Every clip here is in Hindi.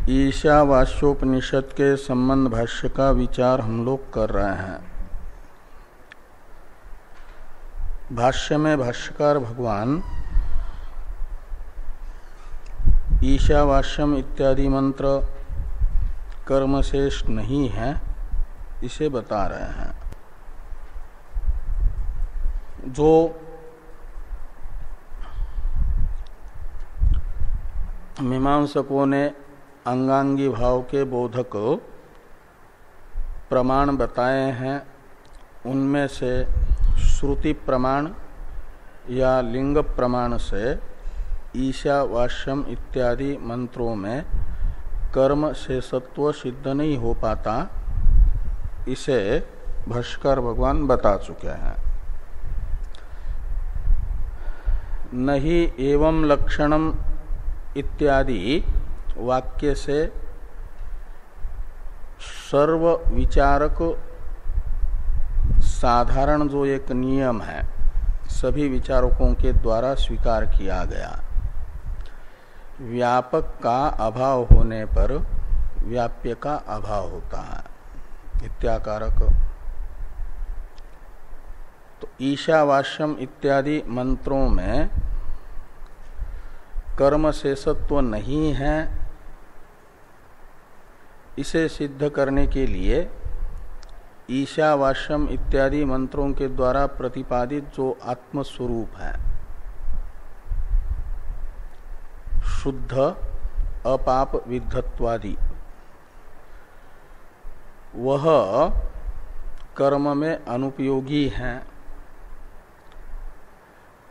ईशावास्योपनिषद के संबंध भाष्य का विचार हम लोग कर रहे हैं। भाष्य में भाष्यकार भगवान ईशावास्यम इत्यादि मंत्र कर्मशेष नहीं है, इसे बता रहे हैं। जो मीमांसकों ने अंगांगी भाव के बोधक प्रमाण बताए हैं, उनमें से श्रुति प्रमाण या लिंग प्रमाण से ईशावास्यम इत्यादि मंत्रों में कर्म शेषत्व सिद्ध नहीं हो पाता, इसे भाष्यकार भगवान बता चुके हैं। नहीं एवं लक्षणम इत्यादि वाक्य से सर्व विचारक साधारण जो एक नियम है, सभी विचारकों के द्वारा स्वीकार किया गया, व्यापक का अभाव होने पर व्याप्य का अभाव होता है इत्याकारक। तो ईशावास्यम इत्यादि मंत्रों में कर्म शेषत्व नहीं है, इसे सिद्ध करने के लिए ईशावास्यम इत्यादि मंत्रों के द्वारा प्रतिपादित जो आत्मस्वरूप है, शुद्ध अपाप विद्धत्वादि, वह कर्म में अनुपयोगी है,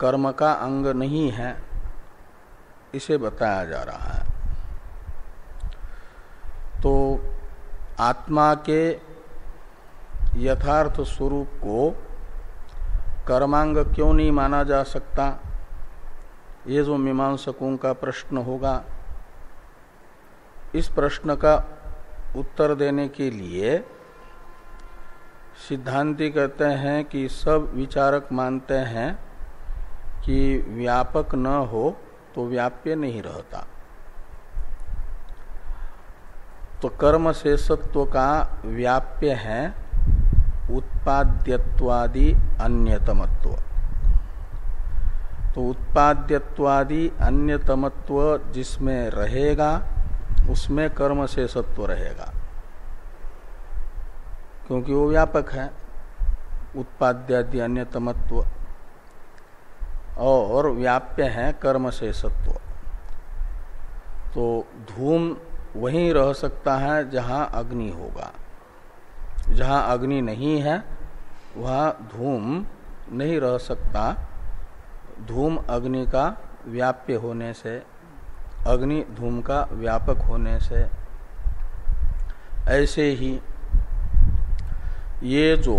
कर्म का अंग नहीं है, इसे बताया जा रहा है। तो आत्मा के यथार्थ स्वरूप को कर्मांग क्यों नहीं माना जा सकता, ये जो मीमांसकों का प्रश्न होगा, इस प्रश्न का उत्तर देने के लिए सिद्धांती कहते हैं कि सब विचारक मानते हैं कि व्यापक न हो तो व्याप्य नहीं रहता। तो कर्म शेषत्व का व्याप्य है उत्पाद्यत्वादि अन्यतमत्व। तो उत्पाद्यत्वादि अन्यतमत्व जिसमें रहेगा उसमें कर्म शेषत्व रहेगा, क्योंकि वो व्यापक है उत्पाद्यादि अन्यतमत्व, और व्याप्य है कर्म शेषत्व। तो धूम वहीं रह सकता है जहां अग्नि होगा, जहां अग्नि नहीं है वहां धूम नहीं रह सकता। धूम अग्नि का व्याप्य होने से, अग्नि धूम का व्यापक होने से, ऐसे ही ये जो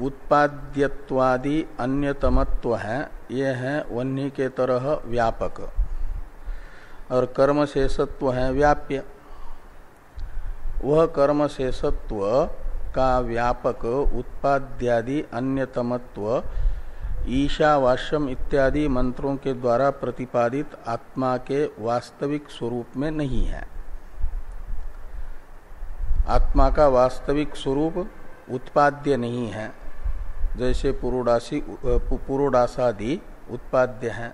उत्पाद्यत्वादि अन्यतमत्व है, ये है वह्नि के तरह व्यापक, और कर्म शेषत्व है व्याप्य। वह कर्म शेषत्व का व्यापक उत्पाद्यादि अन्यतमत्व ईशावास्यम इत्यादि मंत्रों के द्वारा प्रतिपादित आत्मा के वास्तविक स्वरूप में नहीं है। आत्मा का वास्तविक स्वरूप उत्पाद्य नहीं है, जैसे पुरोडासादि उत्पाद्य हैं,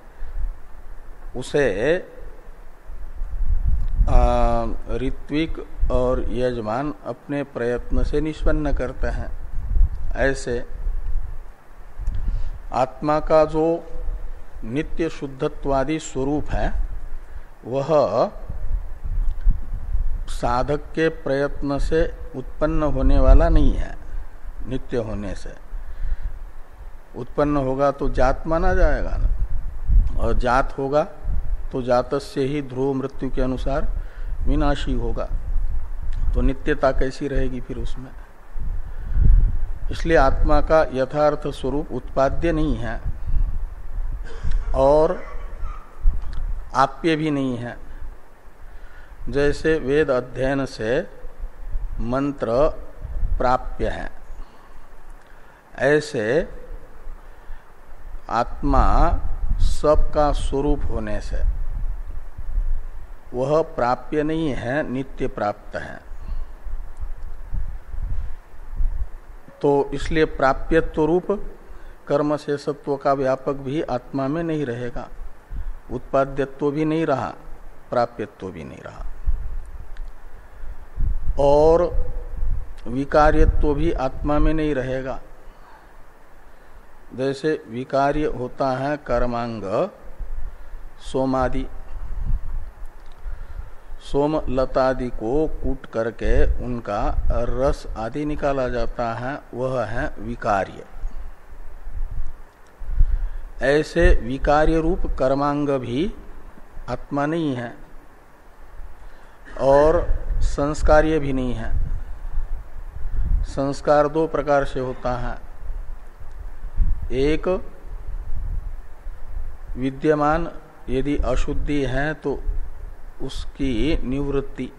उसे ऋत्विक और यजमान अपने प्रयत्न से निष्पन्न करते हैं। ऐसे आत्मा का जो नित्य शुद्धत्वादि स्वरूप है, वह साधक के प्रयत्न से उत्पन्न होने वाला नहीं है। नित्य होने से उत्पन्न होगा तो जात माना जाएगा ना, और जात होगा तो जातस्य ही ध्रुव मृत्यु के अनुसार विनाशी होगा। तो नित्यता कैसी रहेगी फिर उसमें? इसलिए आत्मा का यथार्थ स्वरूप उत्पाद्य नहीं है और आप्य भी नहीं है। जैसे वेद अध्ययन से मंत्र प्राप्य है, ऐसे आत्मा सबका स्वरूप होने से वह प्राप्य नहीं है, नित्य प्राप्त है। तो इसलिए प्राप्यत्व रूप कर्म शेषत्व का व्यापक भी आत्मा में नहीं रहेगा। उत्पाद्यत्व भी नहीं रहा, प्राप्यत्व भी नहीं रहा, और विकार्यत्व भी आत्मा में नहीं रहेगा। जैसे विकार्य होता है कर्मांग सोमादि, सोम लतादि को कूट करके उनका रस आदि निकाला जाता है, वह है विकार्य। ऐसे विकार्य रूप कर्मांग भी आत्मा नहीं है और संस्कार्य भी नहीं है। संस्कार दो प्रकार से होता है, एक विद्यमान यदि अशुद्धि है तो उसकी निवृत्ति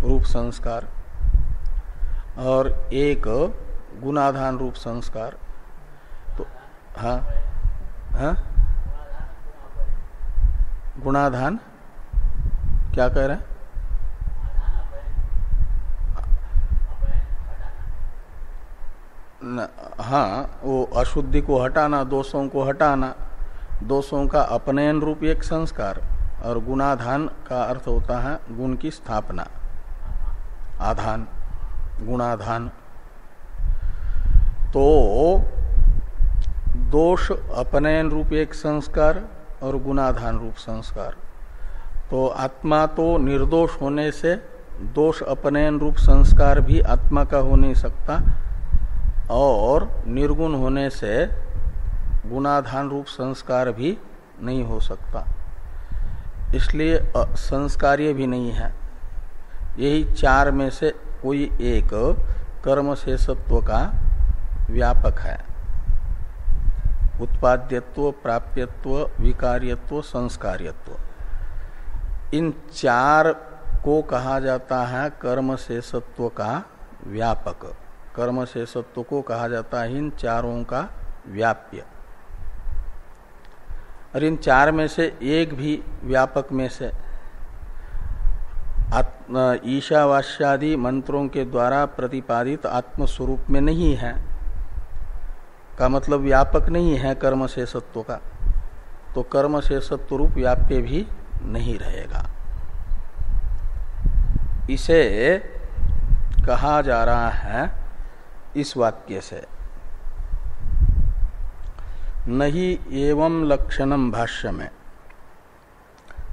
रूप संस्कार, और एक गुणाधान रूप संस्कार। तो हाँ हाँ, गुणाधान क्या कह रहे हैं? हाँ, वो अशुद्धि को हटाना, दोषों को हटाना, दोषों का अपनयन रूप एक संस्कार, और गुणाधान का अर्थ होता है गुण की स्थापना, आधान, गुणाधान। तो दोष अपनयन रूप एक संस्कार और गुणाधान रूप संस्कार। तो आत्मा तो निर्दोष होने से दोष अपनयन रूप संस्कार भी आत्मा का हो नहीं सकता, और निर्गुण होने से गुणाधान रूप संस्कार भी नहीं हो सकता, इसलिए संस्कार्य भी नहीं है। यही चार में से कोई एक कर्म शेषत्व का व्यापक है। उत्पाद्यत्व, प्राप्यत्व, विकार्यत्व, संस्कार्यत्व, इन चार को कहा जाता है कर्म शेषत्व का व्यापक। कर्म शेषत्व को कहा जाता है इन चारों का व्याप्य। और इन चार में से एक भी व्यापक में से ईशावास्यादि मंत्रों के द्वारा प्रतिपादित आत्मस्वरूप में नहीं है, का मतलब व्यापक नहीं है कर्म शेषत्व का, तो कर्म शेषत्व रूप व्याप्य भी नहीं रहेगा। इसे कहा जा रहा है इस वाक्य से, नहीं एवं लक्षणम, भाष्य में,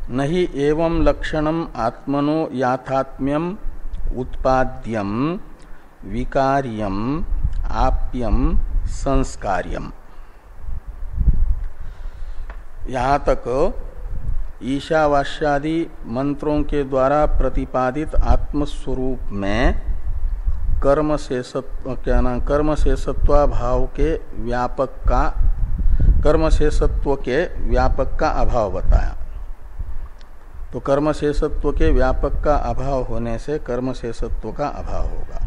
नहीं एवं लक्षणम आत्मनो याथात्म्यम उत्पाद्यम विकार्यम आप्यम संस्कार्यम। यहाँ तक ईशावास्यादि मंत्रों के द्वारा प्रतिपादित आत्मस्वरूप में कर्म शेषत्वाभाव के व्यापक का, कर्म शेषत्व के व्यापक का अभाव बताया। तो कर्म शेषत्व के व्यापक का अभाव होने से कर्म शेषत्व का अभाव होगा।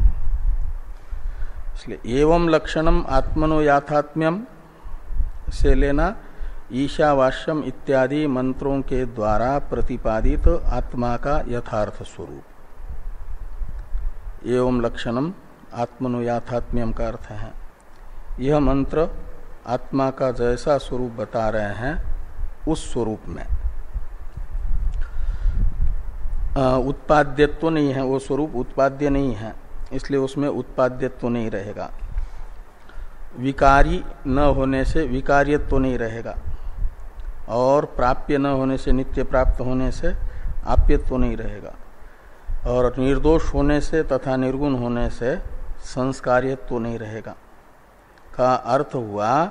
इसलिए एवं लक्षणम आत्मनो याथात्म्यम से लेना ईशावास्यम इत्यादि मंत्रों के द्वारा प्रतिपादित आत्मा का यथार्थ स्वरूप। एवं लक्षणम आत्मनो याथात्म्यम का अर्थ है यह मंत्र आत्मा का जैसा स्वरूप बता रहे हैं उस स्वरूप में। उत्पाद्यत्व नहीं है, वो स्वरूप उत्पाद्य नहीं है, इसलिए उसमें उत्पाद्यत्व नहीं रहेगा। विकारी न होने से विकार्यत्व नहीं रहेगा, और प्राप्य न होने से, नित्य प्राप्त होने से आप्यत्व नहीं रहेगा, और निर्दोष होने से तथा निर्गुण होने से संस्कार्यत्व नहीं रहेगा। का अर्थ हुआ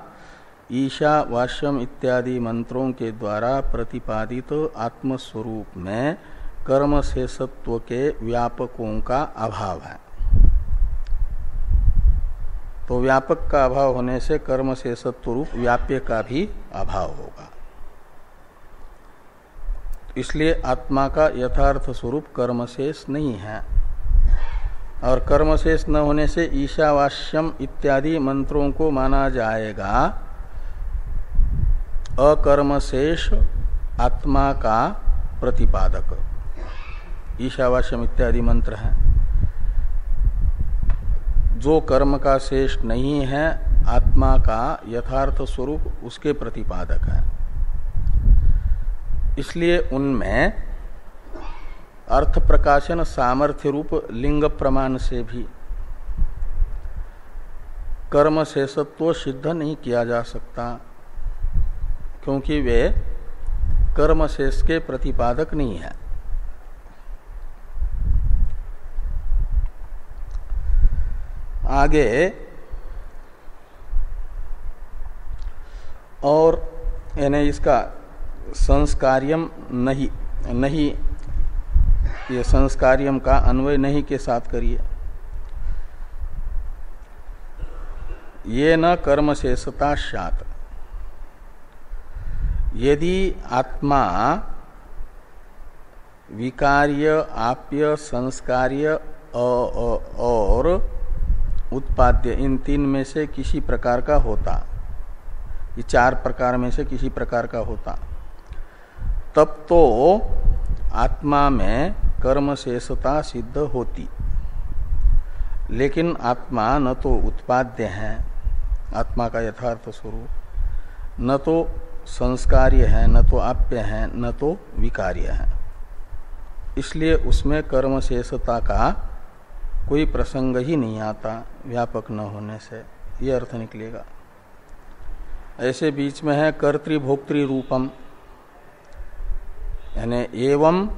ईशावास्यम इत्यादि मंत्रों के द्वारा प्रतिपादित आत्मस्वरूप में कर्म शेषत्व के व्यापकों का अभाव है। तो व्यापक का अभाव होने से कर्म शेषत्व रूप व्याप्य का भी अभाव होगा। इसलिए आत्मा का यथार्थ स्वरूप कर्मशेष नहीं है, और कर्मशेष न होने से ईशावास्यम इत्यादि मंत्रों को माना जाएगा अकर्मशेष आत्मा का प्रतिपादक ईशावास्यम इत्यादि मंत्र हैं। जो कर्म का शेष नहीं है आत्मा का यथार्थ स्वरूप उसके प्रतिपादक है। इसलिए उनमें अर्थ प्रकाशन सामर्थ्य रूप लिंग प्रमाण से भी कर्म शेषत्व सिद्ध नहीं किया जा सकता, क्योंकि वे कर्म शेष के प्रतिपादक नहीं है। आगे और यानी इसका संस्कार्यम नहीं ये संस्कार्यम का अन्वय नहीं के साथ करिए। ये न कर्म शेषता स्यात्, यदि आत्मा विकार्य आप्य संस्कार्य और उत्पाद्य इन तीन में से किसी प्रकार का होता, ये चार प्रकार में से किसी प्रकार का होता, तब तो आत्मा में कर्म शेषता सिद्ध होती। लेकिन आत्मा न तो उत्पाद्य है, आत्मा का यथार्थ स्वरूप, न तो संस्कार्य है, न तो आप्य है, न तो विकार्य है। इसलिए उसमें कर्म शेषता का कोई प्रसंग ही नहीं आता व्यापक न होने से, ये अर्थ निकलेगा। ऐसे बीच में है कर्तृभोक्तृ रूपम, यानी एवं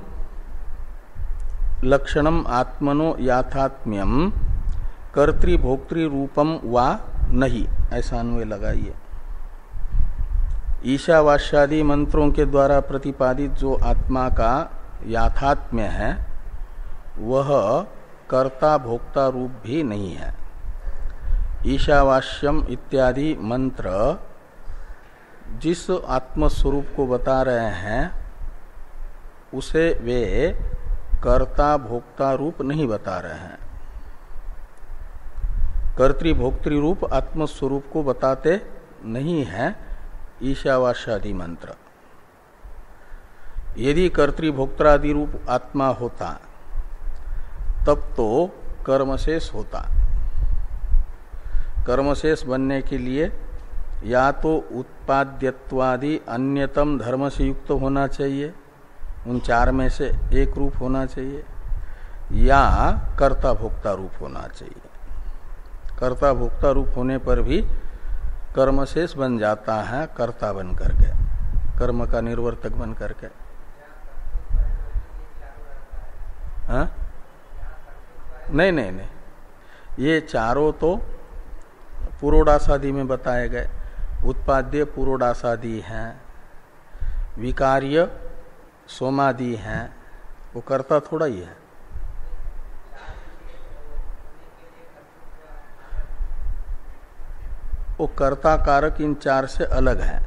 लक्षणम आत्मनो याथात्म्यम कर्तृभोक्तृ रूपम वा नहीं, ऐसा अन्वय लगाइए। ईशावास्यादि मंत्रों के द्वारा प्रतिपादित जो आत्मा का याथात्म्य है वह कर्ता भोक्ता रूप भी नहीं है। ईशावास्यम इत्यादि मंत्र जिस आत्मस्वरूप को बता रहे हैं उसे वे कर्ता भोक्ता रूप नहीं बता रहे हैं। कर्तृभोक्तृ रूप आत्मस्वरूप को बताते नहीं है ईशावास्यादि मंत्र। यदि कर्तृभोक्त्रादि रूप आत्मा होता तब तो कर्मशेष होता। कर्मशेष बनने के लिए या तो उत्पाद्यत्वादि अन्यतम धर्म से युक्त होना चाहिए, उन चार में से एक रूप होना चाहिए, या कर्ता भोक्ता रूप होना चाहिए। कर्ता भोक्ता रूप होने पर भी कर्मशेष बन जाता है कर्ता बन करके, कर्म का निर्वर्तक बन करके। हाँ? नहीं, ये चारों तो पुरोडासादि में बताए गए। उत्पाद्य पुरोडासादि हैं, विकार्य सोमादि हैं, वो कर्ता थोड़ा ही है। वो कर्ता कारक इन चार से अलग है।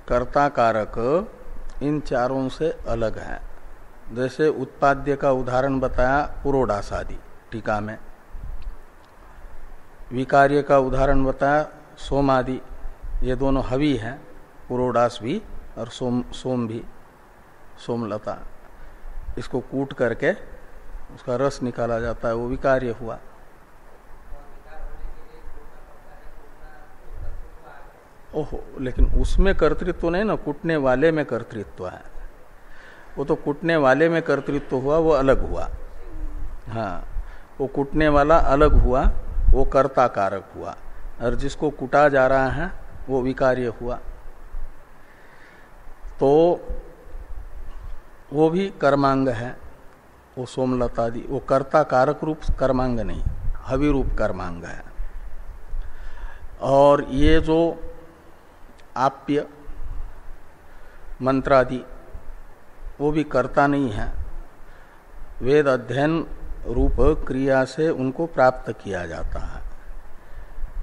कर्ता कारक इन चारों से अलग है। जैसे उत्पाद्य का उदाहरण बताया पुरोडासादि टीका में, विकार्य का उदाहरण बताया सोमादि, ये दोनों हवि हैं, पुरोडास भी और सोम भी, सोमलता। इसको कूट करके उसका रस निकाला जाता है, वो विकार्य हुआ। ओहो, लेकिन उसमें कर्तृत्व नहीं ना, कूटने वाले में कर्तृत्व है। वो तो कूटने वाले में कर्तृत्व हुआ, वो अलग हुआ। हाँ, वो कूटने वाला अलग हुआ, वो कर्ता कारक हुआ, और जिसको कूटा जा रहा है वो विकार्य हुआ। तो वो भी कर्मांग है, वो सोमलतादि, वो कर्ता कारक रूप कर्मांग नहीं, हवि रूप कर्मांग है। और ये जो आप्य मंत्रादि वो भी कर्ता नहीं है, वेद अध्ययन रूप क्रिया से उनको प्राप्त किया जाता है।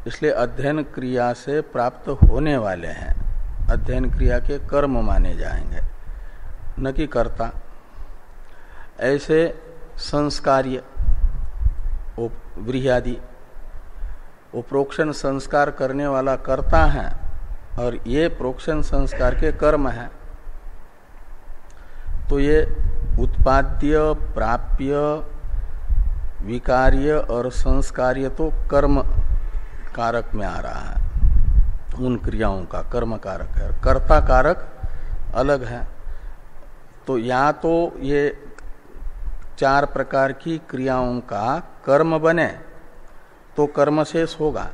इसलिए अध्ययन क्रिया से प्राप्त होने वाले हैं, अध्ययन क्रिया के कर्म माने जाएंगे, न कि कर्ता। ऐसे संस्कार्य वो व्रीह्यादि, वो प्रोक्षण संस्कार करने वाला कर्ता है, और ये प्रोक्षण संस्कार के कर्म है। तो ये उत्पाद्य, प्राप्य, विकार्य और संस्कार्य तो कर्म कारक में आ रहा है। उन क्रियाओं का कर्म कारक है, कर्ता कारक अलग है। तो या तो ये 4 प्रकार की क्रियाओं का कर्म बने तो कर्म शेष होगा,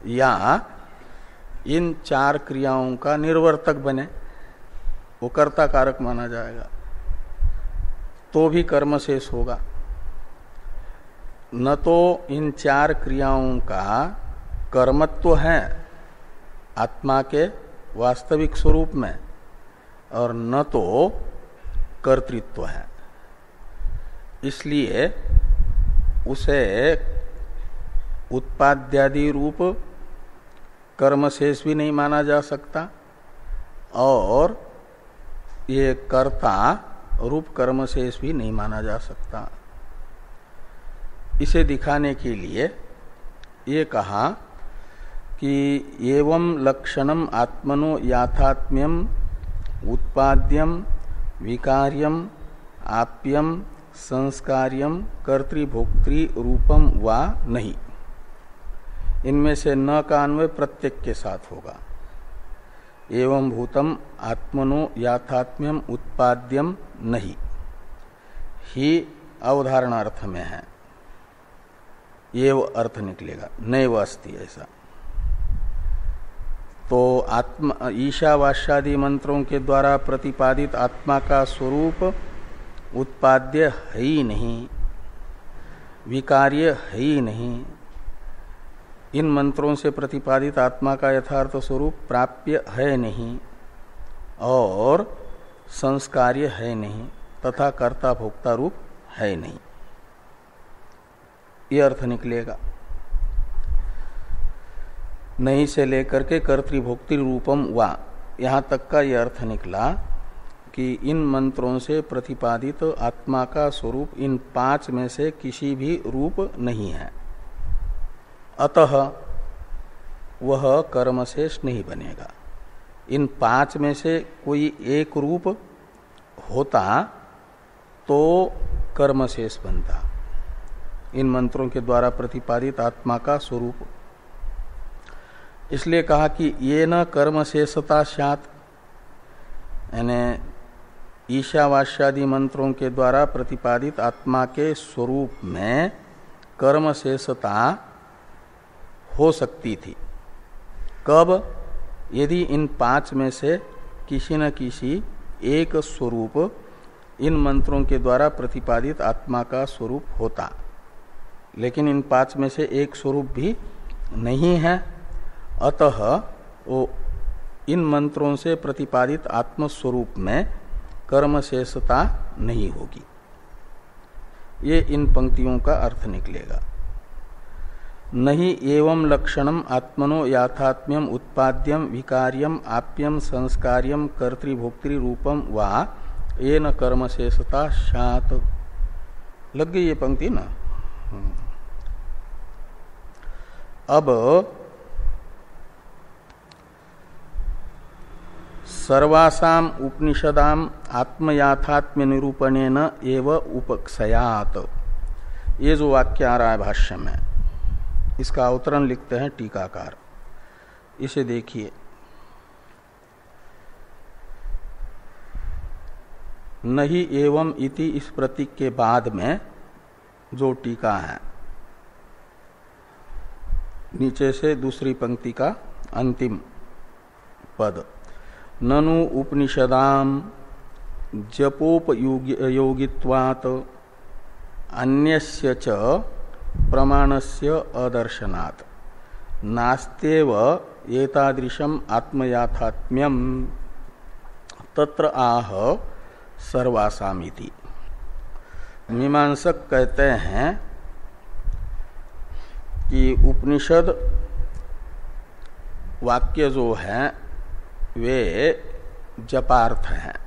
या इन 4 क्रियाओं का निर्वर्तक बने, वो कर्ता कारक माना जाएगा, तो भी कर्म शेष होगा। न तो इन 4 क्रियाओं का कर्मत्व है आत्मा के वास्तविक स्वरूप में, और न तो कर्तृत्व है। इसलिए उसे उत्पाद्यादि रूप कर्मशेष भी नहीं माना जा सकता, और ये कर्ता रूप कर्मशेष भी नहीं माना जा सकता। इसे दिखाने के लिए ये कहा कि एवं लक्षणम आत्मनो याथात्म्यम उत्पाद्यम विकार्यम आप्यम संस्कार्यम कर्तृभोक्तृ रूपम वा नहीं। इनमें से न का अन्वय प्रत्येक के साथ होगा। एवं भूतम आत्मनो याथात्म्यम उत्पाद्यम नहीं ही अवधारणार्थ में है, ये वो अर्थ निकलेगा, नैव अस्ति ऐसा। तो आत्मा ईशावास्यादि मंत्रों के द्वारा प्रतिपादित आत्मा का स्वरूप उत्पाद्य है ही नहीं, विकार्य है ही नहीं। इन मंत्रों से प्रतिपादित आत्मा का यथार्थ स्वरूप प्राप्य है नहीं और संस्कार्य है नहीं तथा कर्ता भोक्ता रूप है नहीं, ये अर्थ निकलेगा। नहीं से लेकर के कर्तृभोक्तृ रूपम वा, यहाँ तक का यह अर्थ निकला कि इन मंत्रों से प्रतिपादित आत्मा का स्वरूप इन 5 में से किसी भी रूप नहीं है, अतः वह कर्मशेष नहीं बनेगा। इन 5 में से कोई एक रूप होता तो कर्मशेष बनता, इन मंत्रों के द्वारा प्रतिपादित आत्मा का स्वरूप। इसलिए कहा कि ये न कर्मशेषता स्यात्, यानी ईशावास्यादि मंत्रों के द्वारा प्रतिपादित आत्मा के स्वरूप में कर्मशेषता हो सकती थी। कब? यदि इन 5 में से किसी न किसी एक स्वरूप इन मंत्रों के द्वारा प्रतिपादित आत्मा का स्वरूप होता, लेकिन इन 5 में से एक स्वरूप भी नहीं है, अतः वो इन मंत्रों से प्रतिपादित आत्मस्वरूप में कर्मशेषता नहीं होगी। ये इन पंक्तियों का अर्थ निकलेगा। नहीं एवं लक्षणम आत्मनो याथात्म्यम उत्पाद्यम विकार्यम आप्यम संस्कार्यम कर्तृभोक्तृ रूपम वा येन कर्मशेषता स्यात्। लग गई ये पंक्ति ना। अब सर्वासाम उपनिषदाम आत्मयाथात्म्य निरूपणेन एव उपक्षयात्, ये जो वाक्य आ रहा है भाष्य में, इसका अवतरण लिखते हैं टीकाकार। इसे देखिए, नहीं एवं इति इस प्रतीक के बाद में जो टीका है, नीचे से दूसरी पंक्ति का अंतिम पद, ननु उपनिषदाम जपोपयोगित्वात् अन्यस्य च प्रमाणस्य अदर्शनात् नास्त्येव एतादृशम आत्मयाथात्म्यम तत्र आह सर्वासामिति। मीमांसक कहते हैं कि उपनिषद वाक्य जो है वे जपार्थ हैं,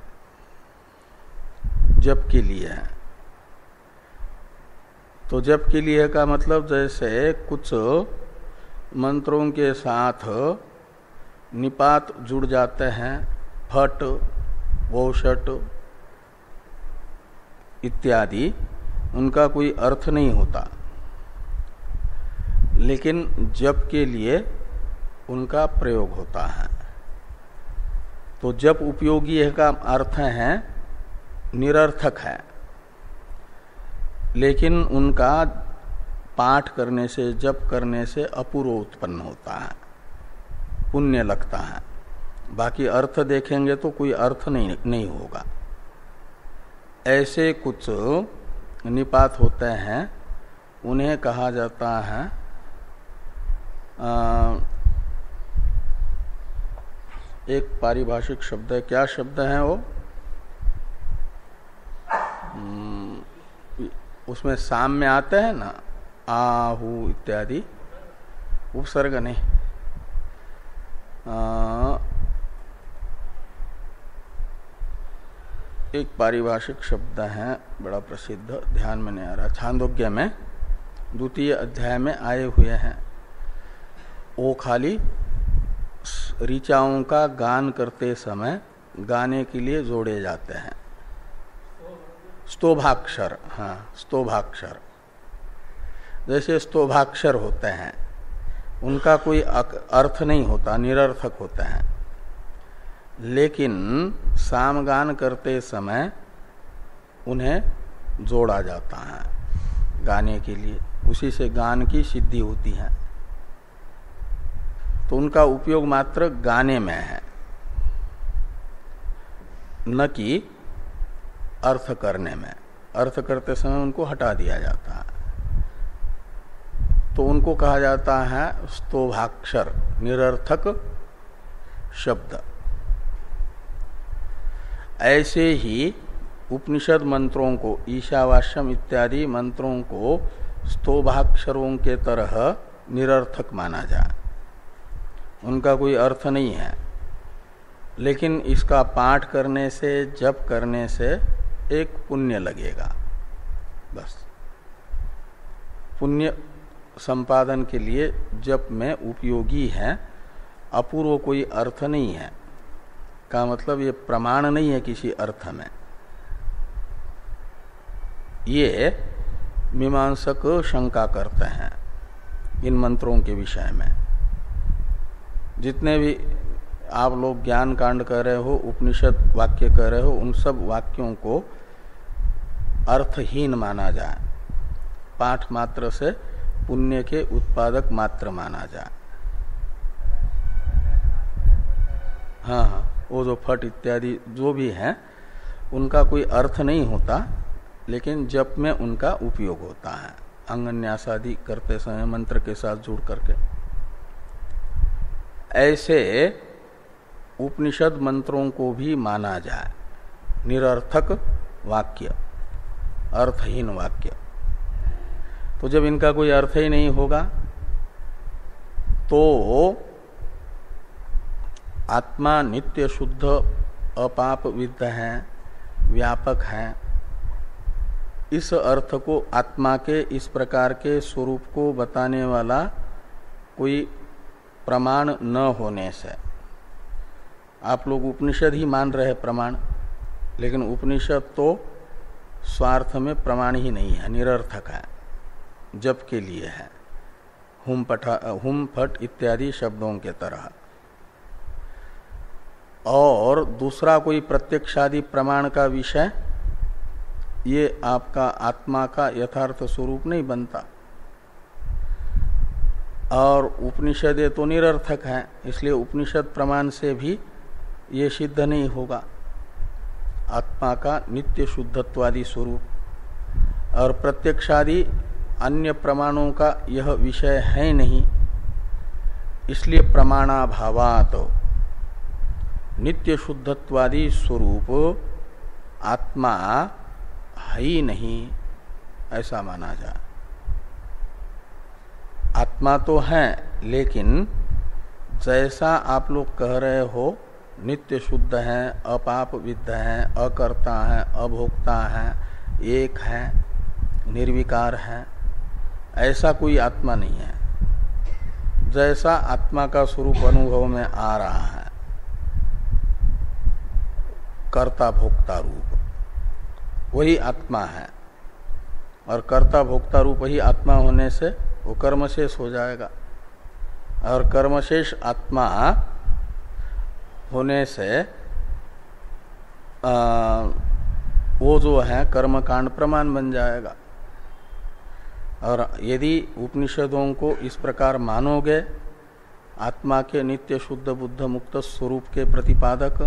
जप के लिए है। तो जप के लिए का मतलब जैसे कुछ मंत्रों के साथ निपात जुड़ जाते हैं, फट, वौषट इत्यादि उनका कोई अर्थ नहीं होता, लेकिन जप के लिए उनका प्रयोग होता है। तो जप उपयोगी का अर्थ है निरर्थक है, लेकिन उनका पाठ करने से, जप करने से अपूर्व उत्पन्न होता है, पुण्य लगता है। बाकी अर्थ देखेंगे तो कोई अर्थ नहीं होगा। ऐसे कुछ निपात होते हैं, उन्हें कहा जाता है एक पारिभाषिक शब्द है। क्या शब्द है वो? उसमें साम में आते हैं ना, आहु इत्यादि, उपसर्ग नहीं, एक पारिभाषिक शब्द है बड़ा प्रसिद्ध, ध्यान में नहीं आ रहा। छांदोग्य में 2 अध्याय में आए हुए हैं। वो खाली ऋचाओं का गान करते समय गाने के लिए जोड़े जाते हैं। स्तोभाक्षर, हाँ स्तोभाक्षर, जैसे स्तोभाक्षर होते हैं, उनका कोई अर्थ नहीं होता, निरर्थक होते हैं, लेकिन सामगान करते समय उन्हें जोड़ा जाता है गाने के लिए, उसी से गान की सिद्धि होती है। तो उनका उपयोग मात्र गाने में है, न कि अर्थ करने में। अर्थ करते समय उनको हटा दिया जाता है, तो उनको कहा जाता है स्तोभाक्षर, निरर्थक शब्द। ऐसे ही उपनिषद मंत्रों को, ईशावास्यम इत्यादि मंत्रों को स्तोभाक्षरों के तरह निरर्थक माना जाए, उनका कोई अर्थ नहीं है, लेकिन इसका पाठ करने से, जप करने से एक पुण्य लगेगा। बस पुण्य संपादन के लिए जप में उपयोगी है, अपूर्व कोई अर्थ नहीं है का मतलब ये प्रमाण नहीं है किसी अर्थ में। ये मीमांसक शंका करते हैं इन मंत्रों के विषय में। जितने भी आप लोग ज्ञान कांड कर रहे हो, उपनिषद वाक्य कर रहे हो, उन सब वाक्यों को अर्थहीन माना जाए, पाठ मात्र से पुण्य के उत्पादक मात्र माना जाए। हाँ हाँ, वो जो फट इत्यादि जो भी है उनका कोई अर्थ नहीं होता, लेकिन जप में उनका उपयोग होता है, अंगन्यास आदि करते समय मंत्र के साथ जुड़ करके। ऐसे उपनिषद मंत्रों को भी माना जाए निरर्थक वाक्य, अर्थहीन वाक्य। तो जब इनका कोई अर्थ ही नहीं होगा तो आत्मा नित्य शुद्ध अपाप विद्ध है, व्यापक है, इस अर्थ को, आत्मा के इस प्रकार के स्वरूप को बताने वाला कोई प्रमाण न होने से, आप लोग उपनिषद ही मान रहे प्रमाण, लेकिन उपनिषद तो स्वार्थ में प्रमाण ही नहीं है, निरर्थक है, जप के लिए है, हुम फट इत्यादि शब्दों के तरह। और दूसरा कोई प्रत्यक्षादि प्रमाण का विषय ये आपका आत्मा का यथार्थ स्वरूप नहीं बनता। और उपनिषद तो निरर्थक है, इसलिए उपनिषद प्रमाण से भी ये सिद्ध नहीं होगा आत्मा का नित्य शुद्धत्वादि स्वरूप। और प्रत्यक्षादि अन्य प्रमाणों का यह विषय है नहीं, इसलिए प्रमाणाभावात् नित्य शुद्धत्वादि स्वरूप आत्मा है ही नहीं, ऐसा माना जाए। आत्मा तो है, लेकिन जैसा आप लोग कह रहे हो नित्य शुद्ध है, अपाप विद्ध है, अकर्ता है, अभोक्ता है, एक है, निर्विकार है, ऐसा कोई आत्मा नहीं है। जैसा आत्मा का स्वरूप अनुभव में आ रहा है, कर्ता भोक्ता रूप, वही आत्मा है, और कर्ता भोक्ता रूप ही आत्मा होने से वो कर्मशेष हो जाएगा। और कर्मशेष आत्मा होने से वो जो है कर्मकांड प्रमाण बन जाएगा। और यदि उपनिषदों को इस प्रकार मानोगे, आत्मा के नित्य शुद्ध बुद्ध मुक्त स्वरूप के प्रतिपादक,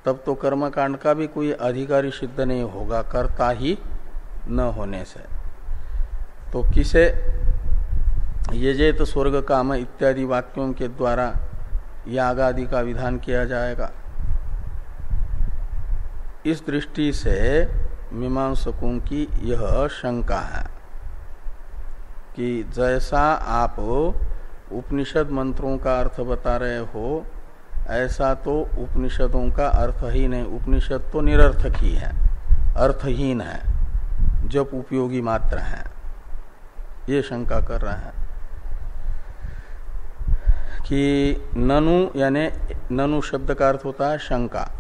तब तो कर्मकांड का भी कोई अधिकारी सिद्ध नहीं होगा, कर्ता ही न होने से। तो किसे यजेत स्वर्ग काम इत्यादि वाक्यों के द्वारा याग आदि का विधान किया जाएगा? इस दृष्टि से मीमांसकों की यह शंका है कि जैसा आप उपनिषद मंत्रों का अर्थ बता रहे हो, ऐसा तो उपनिषदों का अर्थ ही नहीं। उपनिषद तो निरर्थक ही है, अर्थहीन है, जब उपयोगी मात्र है, ये शंका कर रहे हैं कि ननु, यानी ननु शब्द का अर्थ होता है शंका,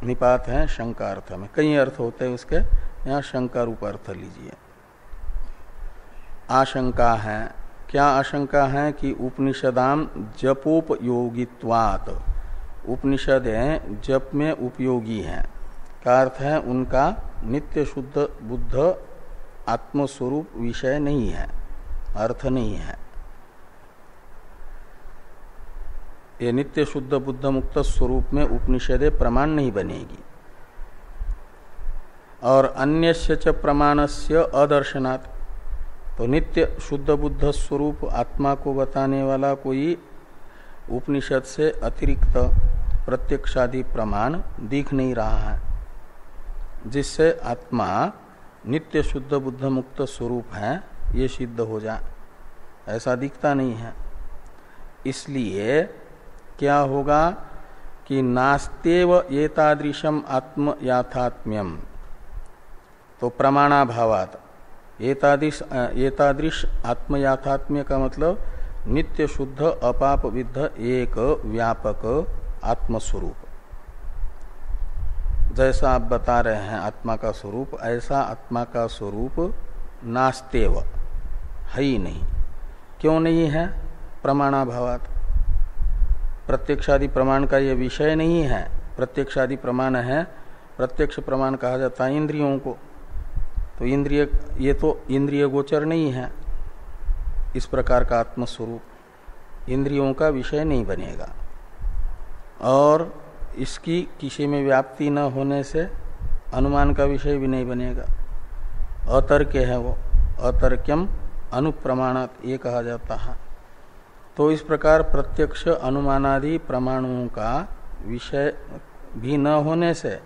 निपात है शंका अर्थ में, कई अर्थ होते हैं उसके, यहाँ शंका रूप अर्थ लीजिए। आशंका है, क्या आशंका है कि उपनिषदाम जपोपयोगित्वात्, उपनिषदें जप में उपयोगी हैं, का अर्थ है उनका नित्य शुद्ध बुद्ध आत्मस्वरूप विषय नहीं है, अर्थ नहीं है। ये नित्य शुद्ध बुद्ध मुक्त स्वरूप में उपनिषदे प्रमाण नहीं बनेगी। और अन्यस्य च प्रमाणस्य अदर्शनात्, तो नित्य शुद्ध बुद्ध स्वरूप आत्मा को बताने वाला कोई उपनिषद से अतिरिक्त प्रत्यक्षादि प्रमाण दिख नहीं रहा है, जिससे आत्मा नित्य शुद्ध बुद्ध मुक्त स्वरूप है ये सिद्ध हो जाए, ऐसा दिखता नहीं है। इसलिए क्या होगा कि नास्तेव एतादृशम आत्म याथात्म्यम, तो प्रमाणाभावात एतादृश आत्म याथात्म्य का मतलब नित्य शुद्ध अपाप विद्ध एक व्यापक आत्मस्वरूप, जैसा आप बता रहे हैं आत्मा का स्वरूप, ऐसा आत्मा का स्वरूप नास्तेव है ही नहीं। क्यों नहीं है? प्रमाणाभावात, प्रत्यक्षादि प्रमाण का ये विषय नहीं है। प्रत्यक्षादि प्रमाण है, प्रत्यक्ष प्रमाण कहा जाता है इंद्रियों को, तो इंद्रिय, ये तो इंद्रिय गोचर नहीं है। इस प्रकार का आत्मस्वरूप इंद्रियों का विषय नहीं बनेगा, और इसकी किसी में व्याप्ति न होने से अनुमान का विषय भी नहीं बनेगा। अतर्क है वो, अतर्क्यम अनुप्रमाणात ये कहा जाता है। तो इस प्रकार प्रत्यक्ष अनुमानादि प्रमाणों का विषय भी न होने से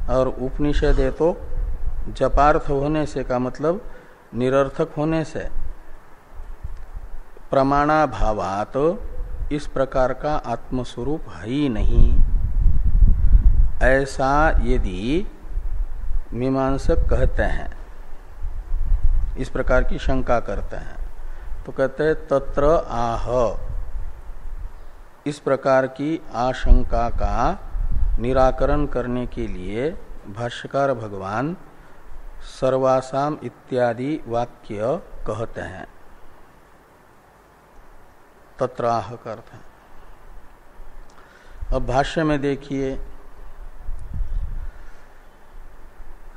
और उपनिषद तो जपार्थ होने से, का मतलब निरर्थक होने से, प्रमाणाभावात इस प्रकार का आत्मस्वरूप है ही नहीं, ऐसा यदि मीमांसक कहते हैं, इस प्रकार की शंका करते हैं, तो कहते हैं तत्र आह, इस प्रकार की आशंका का निराकरण करने के लिए भाष्यकार भगवान सर्वासाम इत्यादि वाक्य कहते हैं। तत्र आह का अर्थ है। अब भाष्य में देखिए,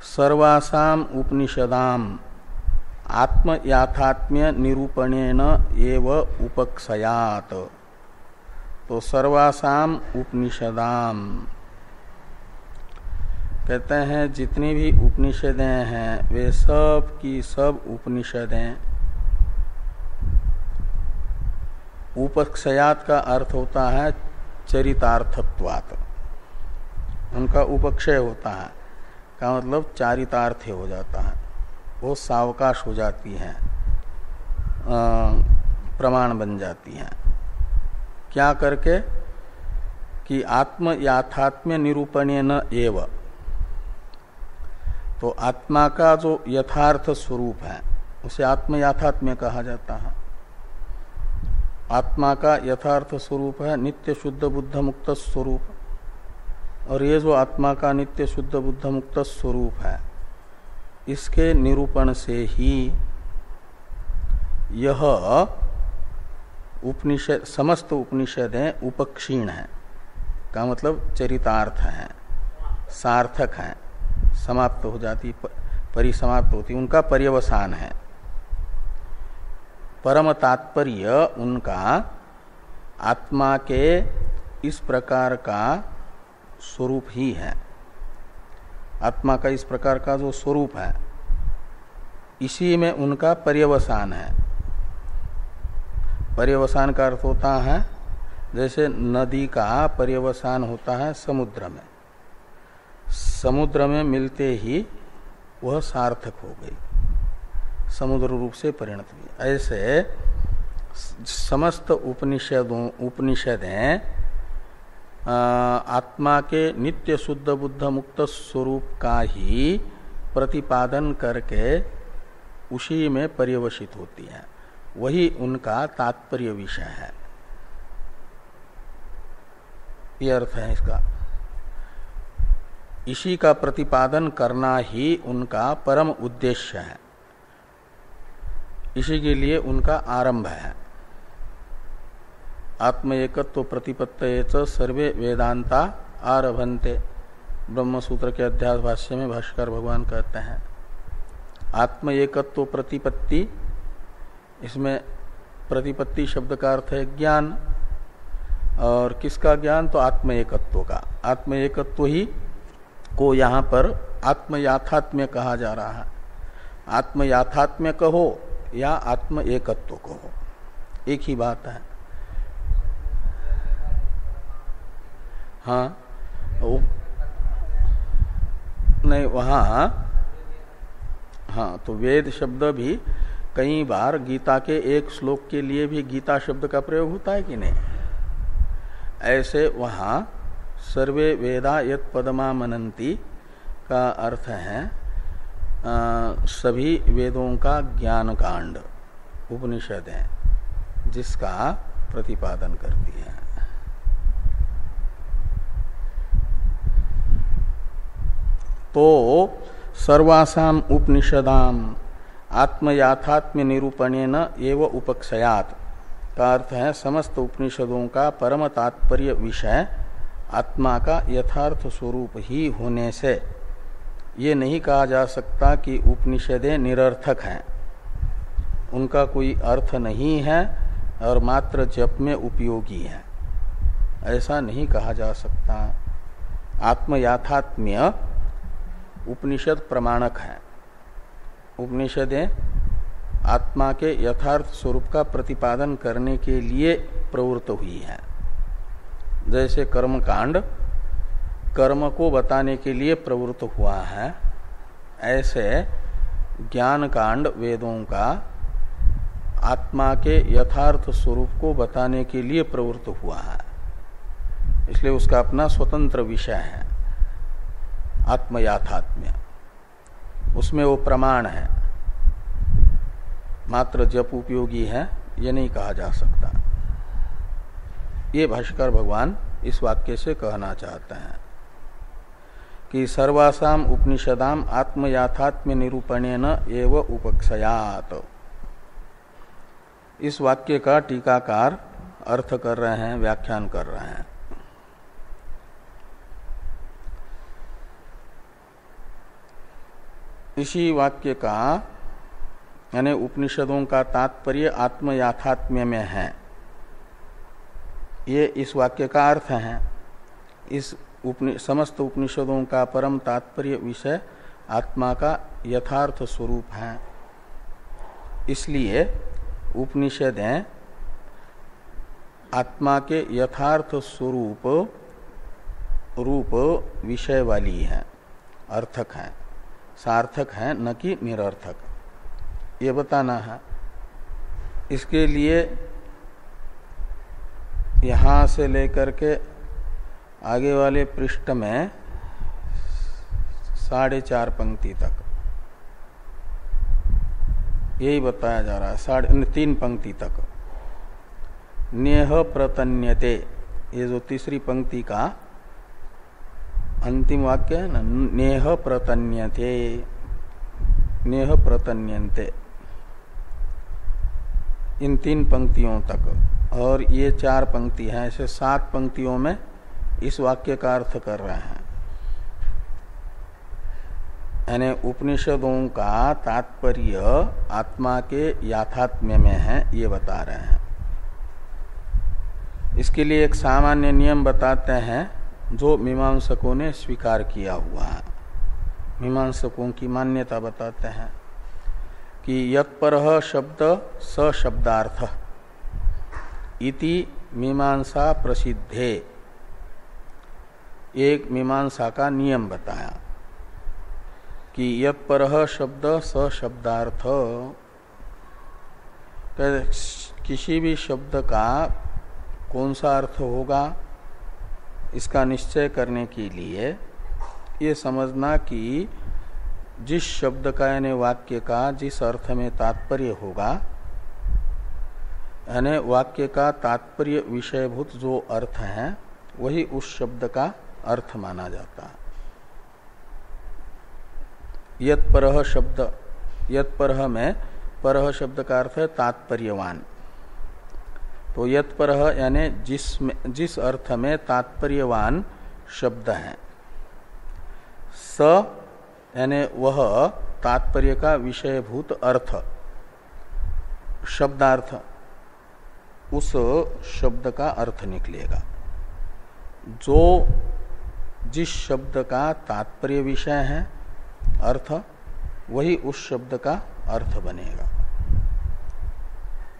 सर्वासाम उपनिषदाम आत्म याथात्म्य निरूपणेन एव उपक्षयात, तो सर्वासाम उपनिषदाम कहते हैं जितनी भी उपनिषदें हैं वे सब की सब उपनिषदें, उपक्षयात का अर्थ होता है चरितार्थत्वात्, उनका उपक्षय होता है, का मतलब चारितार्थ हो जाता है, वो सावकाश हो जाती हैं, प्रमाण बन जाती हैं। क्या करके? कि आत्म याथात्म्य निरूपणे न एव, तो आत्मा का जो यथार्थ स्वरूप है उसे आत्म याथात्म्य कहा जाता है। आत्मा का यथार्थ स्वरूप है नित्य शुद्ध बुद्ध मुक्त स्वरूप, और ये जो आत्मा का नित्य शुद्ध बुद्ध मुक्त स्वरूप है, इसके निरूपण से ही यह उपनिषद, समस्त उपनिषदें उपक्षीण है का मतलब चरितार्थ है, सार्थक है, समाप्त हो जाती, परिसमाप्त होती, उनका पर्यवसान है। परम तात्पर्य उनका आत्मा के इस प्रकार का स्वरूप ही है। आत्मा का इस प्रकार का जो स्वरूप है, इसी में उनका पर्यवसान है। पर्यवसान का अर्थ होता है जैसे नदी का पर्यवसान होता है समुद्र में, समुद्र में मिलते ही वह सार्थक हो गई, समुद्र रूप से परिणत हुई। ऐसे समस्त उपनिषदें आत्मा के नित्य शुद्ध बुद्ध मुक्त स्वरूप का ही प्रतिपादन करके उसी में पर्यवसित होती है, वही उनका तात्पर्य विषय है। यह अर्थ है इसका। इसी का प्रतिपादन करना ही उनका परम उद्देश्य है, इसी के लिए उनका आरंभ है। आत्म एकत्व प्रतिपत्तये च सर्वे वेदांता आरभन्ते, ब्रह्म सूत्र के अध्यास भाष्य में भाष्कर भगवान कहते हैं। आत्म एकत्व प्रतिपत्ति, इसमें प्रतिपत्ति शब्द का अर्थ है ज्ञान, और किसका ज्ञान? तो आत्म एकत्व का। आत्म एकत्व ही को यहाँ पर आत्म याथात्म्य कहा जा रहा है। आत्म याथात्म्य कहो या आत्म एकत्व कहो, एक ही बात है। हाँ, नहीं वहाँ, हाँ, तो वेद शब्द भी कई बार गीता के एक श्लोक के लिए भी गीता शब्द का प्रयोग होता है कि नहीं? ऐसे वहाँ सर्वे वेदा यत् पदमा मनन्ति का अर्थ है सभी वेदों का ज्ञान कांड उपनिषद है, जिसका प्रतिपादन करती है। तो सर्वासाम उपनिषदाम आत्मयाथात्म्य निरूपणेन एव उपक्षयात का अर्थ है समस्त उपनिषदों का परम तात्पर्य विषय आत्मा का यथार्थ स्वरूप ही होने से ये नहीं कहा जा सकता कि उपनिषदें निरर्थक हैं, उनका कोई अर्थ नहीं है और मात्र जप में उपयोगी है, ऐसा नहीं कहा जा सकता। आत्मयाथात्म्य उपनिषद प्रमाणक है। उपनिषदें आत्मा के यथार्थ स्वरूप का प्रतिपादन करने के लिए प्रवृत्त हुई है। जैसे कर्म कांड कर्म को बताने के लिए प्रवृत्त हुआ है, ऐसे ज्ञान कांड वेदों का आत्मा के यथार्थ स्वरूप को बताने के लिए प्रवृत्त हुआ है, इसलिए उसका अपना स्वतंत्र विषय है आत्मयाथात्म्य, उसमें वो प्रमाण है, मात्र जप उपयोगी है ये नहीं कहा जा सकता। ये भाष्कर भगवान इस वाक्य से कहना चाहते हैं कि सर्वासाम उपनिषदाम आत्मयाथात्म्य निरूपणेन एव उपक्षयात। इस वाक्य का टीकाकार अर्थ कर रहे हैं, व्याख्यान कर रहे हैं। इसी वाक्य का यानी उपनिषदों का तात्पर्य आत्मयाथात्म्य में है, ये इस वाक्य का अर्थ है। इस समस्त उपनिषदों का परम तात्पर्य विषय आत्मा का यथार्थ स्वरूप है, इसलिए उपनिषदें आत्मा के यथार्थ स्वरूप रूप विषय वाली है, अर्थक है, सार्थक है, न कि निरर्थक, ये बताना है। इसके लिए यहां से लेकर के आगे वाले पृष्ठ में 4.5 पंक्ति तक यही बताया जा रहा है। 3 पंक्ति तक नेह प्रतन्यते, ये जो तीसरी पंक्ति का अंतिम वाक्य है ना, नेह प्रतन्यते, नेह प्रतन्यन्ते, इन 3 पंक्तियों तक। और ये 4 पंक्ति हैं, ऐसे 7 पंक्तियों में इस वाक्य का अर्थ कर रहे हैं। यानी उपनिषदों का तात्पर्य आत्मा के याथात्म्य में है, ये बता रहे हैं। इसके लिए एक सामान्य नियम बताते हैं जो मीमांसकों ने स्वीकार किया हुआ है। मीमांसकों की मान्यता बताते हैं कि यत्परः शब्द स शब्दार्थ इति मीमांसा प्रसिद्धे, एक मीमांसा का नियम बताया कि यत्परः शब्द स शब्दार्थ, किसी भी शब्द का कौन सा अर्थ होगा इसका निश्चय करने के लिए ये समझना कि जिस शब्द का यानी वाक्य का जिस अर्थ में तात्पर्य होगा, यानी वाक्य का तात्पर्य विषयभूत जो अर्थ है वही उस शब्द का अर्थ माना जाता है। यत्परः शब्द, यत्परः में परः शब्द का अर्थ है तात्पर्यवान, तो यत्परः यानी जिस अर्थ में तात्पर्यवान शब्द है। स यानी वह तात्पर्य का विषयभूत अर्थ, शब्दार्थ, उस शब्द का अर्थ निकलेगा। जो जिस शब्द का तात्पर्य विषय है अर्थ, वही उस शब्द का अर्थ बनेगा।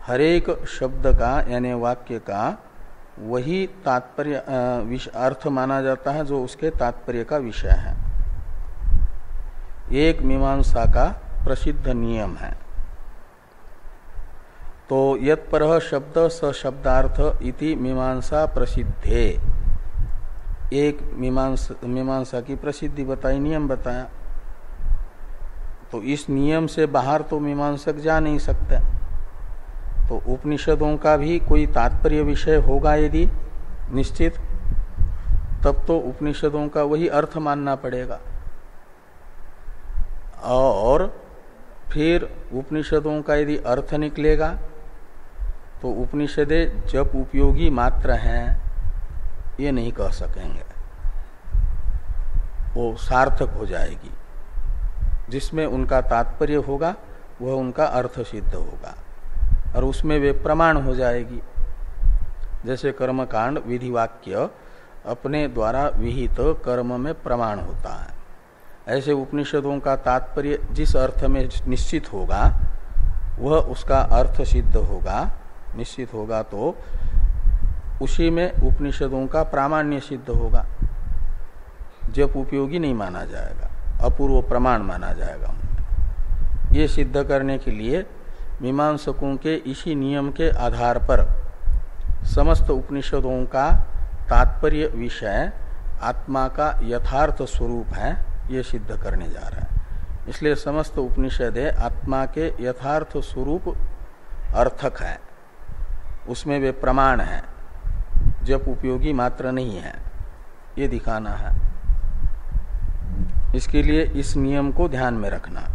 हरेक शब्द का यानी वाक्य का वही तात्पर्य अर्थ माना जाता है जो उसके तात्पर्य का विषय है। एक मीमांसा का प्रसिद्ध नियम है। तो यत्परः शब्द स शब्दार्थ इति मीमांसा प्रसिद्धे, एक मीमांसा की प्रसिद्धि बताई, नियम बताया। तो इस नियम से बाहर तो मीमांसक जा नहीं सकते। तो उपनिषदों का भी कोई तात्पर्य विषय होगा यदि निश्चित, तब तो उपनिषदों का वही अर्थ मानना पड़ेगा। और फिर उपनिषदों का यदि अर्थ निकलेगा तो उपनिषदें जब उपयोगी मात्र हैं ये नहीं कह सकेंगे, वो सार्थक हो जाएगी। जिसमें उनका तात्पर्य होगा वह उनका अर्थ सिद्ध होगा और उसमें वे प्रमाण हो जाएगी। जैसे कर्मकांड विधिवाक्य अपने द्वारा विहित कर्म में प्रमाण होता है, ऐसे उपनिषदों का तात्पर्य जिस अर्थ में निश्चित होगा वह उसका अर्थ सिद्ध होगा, निश्चित होगा, तो उसी में उपनिषदों का प्रामाण्य सिद्ध होगा। जब उपयोगी नहीं माना जाएगा, अपूर्व प्रमाण माना जाएगा। ये सिद्ध करने के लिए मीमांसकों के इसी नियम के आधार पर समस्त उपनिषदों का तात्पर्य विषय आत्मा का यथार्थ स्वरूप है, ये सिद्ध करने जा रहा है। इसलिए समस्त उपनिषदें आत्मा के यथार्थ स्वरूप अर्थक है, उसमें वे प्रमाण है, जब उपयोगी मात्र नहीं है, ये दिखाना है। इसके लिए इस नियम को ध्यान में रखना।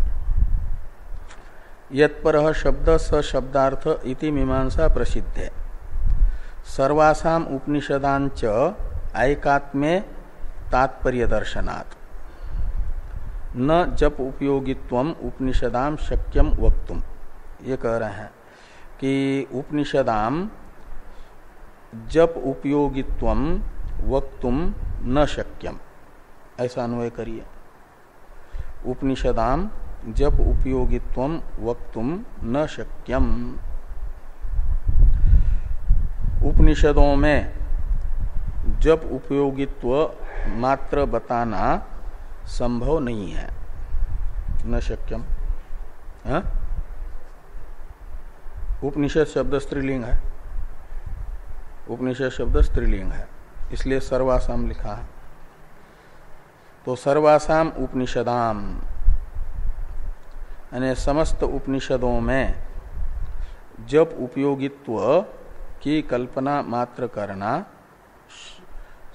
यत्परः शब्द स शब्दार्थ इति मीमांसा प्रसिद्ध है। सर्वासाम उपनिषदांच ऐकात्म्ये तात्पर्य दर्शनात् न जप उपयोगित्वम उपनिषदाम शक्यम वक्तुम। ये कह रहे हैं कि उपनिषदाम जप उपयोगित्वम वक्तुम न शक्यम, ऐसा अन्वय करिए। उपनिषदाम जप उपयोगित्वम वक्तुम न शक्यम। उपनिषदों में जप उपयोगित्व मात्र बताना संभव नहीं है, न शक्यम। उपनिषद शब्द स्त्रीलिंग है, उपनिषद शब्द स्त्रीलिंग है, इसलिए सर्वासाम लिखा है। तो सर्वासाम उपनिषदाम यानी समस्त उपनिषदों में जब उपयोगित्व की कल्पना मात्र करना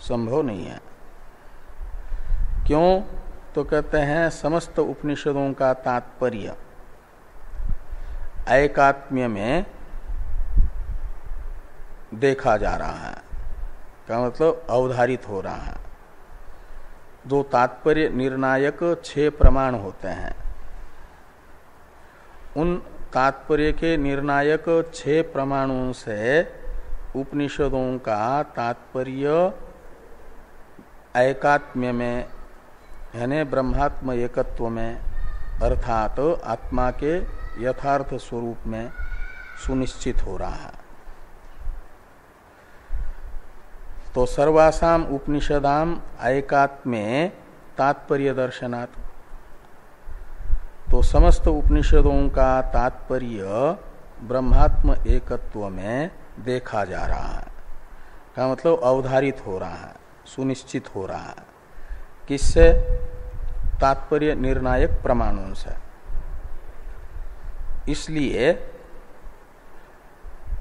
संभव नहीं है। क्यों? तो कहते हैं समस्त उपनिषदों का तात्पर्य एकात्म्य में देखा जा रहा है, का मतलब अवधारित हो रहा है। जो तात्पर्य निर्णायक 6 प्रमाण होते हैं, उन तात्पर्य के निर्णायक 6 प्रमाणों से उपनिषदों का तात्पर्य एकात्म्य में यानी ब्रह्मात्म एकत्व में अर्थात आत्मा के यथार्थ स्वरूप में सुनिश्चित हो रहा है। तो सर्वासाम उपनिषदाम एकात्म्ये तात्पर्य दर्शनात्, तो समस्त उपनिषदों का तात्पर्य ब्रह्मात्म एकत्व में देखा जा रहा है, का मतलब अवधारित हो रहा है, सुनिश्चित हो रहा है। किससे? तात्पर्य निर्णायक प्रमाणों से। इसलिए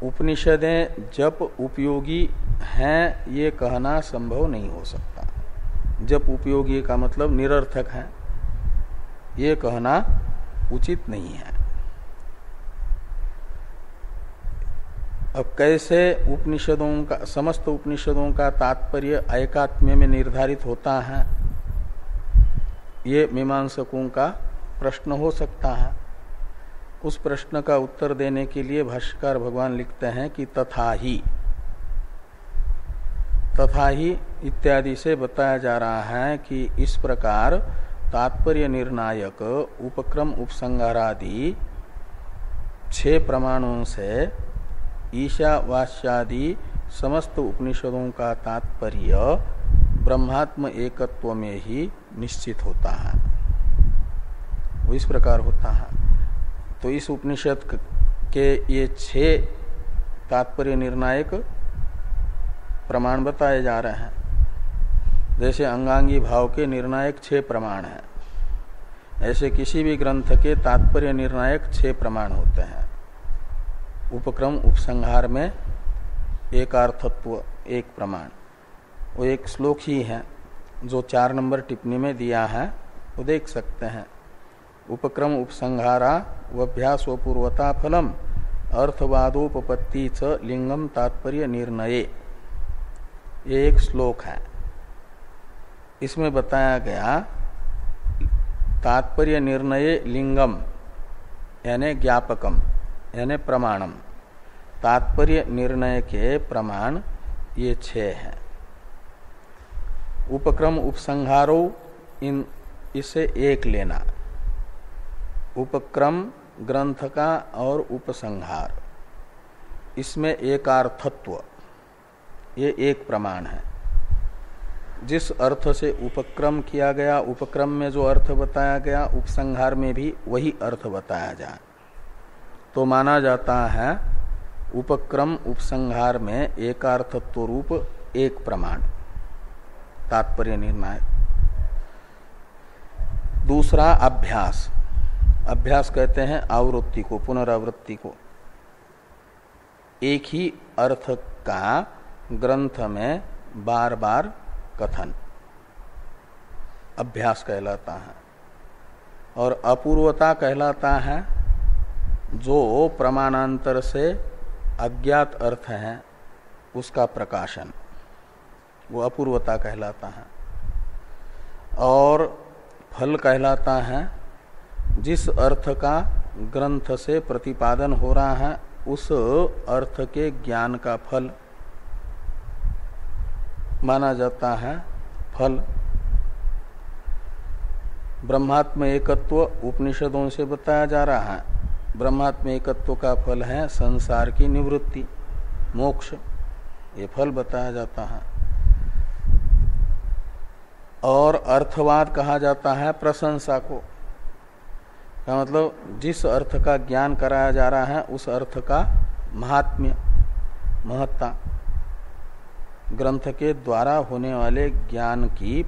उपनिषदें जप उपयोगी हैं ये कहना संभव नहीं हो सकता। जप उपयोगी का मतलब निरर्थक है ये कहना उचित नहीं है। अब कैसे उपनिषदों का समस्त उपनिषदों का तात्पर्य एकात्म्य में निर्धारित होता है, ये मीमांसकों का प्रश्न हो सकता है। उस प्रश्न का उत्तर देने के लिए भाष्यकार भगवान लिखते हैं कि तथा ही इत्यादि से बताया जा रहा है कि इस प्रकार तात्पर्य निर्णायक उपक्रम उपसंहारादि 6 प्रमाणों से ईशावास्यादि समस्त उपनिषदों का तात्पर्य ब्रह्मात्म एकत्व में ही निश्चित होता है। वो इस प्रकार होता है। तो इस उपनिषद के ये 6 तात्पर्य निर्णायक प्रमाण बताए जा रहे हैं। जैसे अंगांगी भाव के निर्णायक 6 प्रमाण हैं, ऐसे किसी भी ग्रंथ के तात्पर्य निर्णायक 6 प्रमाण होते हैं। उपक्रम उपसंहार में एकार्थत्व एक प्रमाण, वो एक श्लोक ही है जो 4 नंबर टिप्पणी में दिया है, वो देख सकते हैं। उपक्रम उपसंहारा वभ्यासोपूर्वता फलम अर्थवादोपपत्ति च लिंगम तात्पर्य निर्णये, ये एक श्लोक है। इसमें बताया गया तात्पर्य निर्णय लिंगम यानी ज्ञापकम यानी प्रमाणम, तात्पर्य निर्णय के प्रमाण ये 6 हैं। उपक्रम उपसंहारो इसे एक लेना, उपक्रम ग्रंथ का और उपसंहार इसमें एकार्थत्व ये एक प्रमाण है। जिस अर्थ से उपक्रम किया गया, उपक्रम में जो अर्थ बताया गया उपसंहार में भी वही अर्थ बताया जाए तो माना जाता है उपक्रम उपसंहार में एकार्थत्व रूप एक प्रमाण तात्पर्य निर्णय। दूसरा अभ्यास, अभ्यास कहते हैं आवृत्ति को, पुनरावृत्ति को। एक ही अर्थ का ग्रंथ में बार बार कथन अभ्यास कहलाता है। और अपूर्वता कहलाता है जो प्रमाणांतर से अज्ञात अर्थ है उसका प्रकाशन, वो अपूर्वता कहलाता है। और फल कहलाता है जिस अर्थ का ग्रंथ से प्रतिपादन हो रहा है उस अर्थ के ज्ञान का फल माना जाता है फल। ब्रह्मात्म एकत्व उपनिषदों से बताया जा रहा है। ब्रह्मात्म एकत्व का फल है संसार की निवृत्ति, मोक्ष, ये फल बताया जाता है। और अर्थवाद कहा जाता है प्रशंसा को, का मतलब जिस अर्थ का ज्ञान कराया जा रहा है उस अर्थ का महात्म्य, महत्ता, ग्रंथ के द्वारा होने वाले ज्ञान की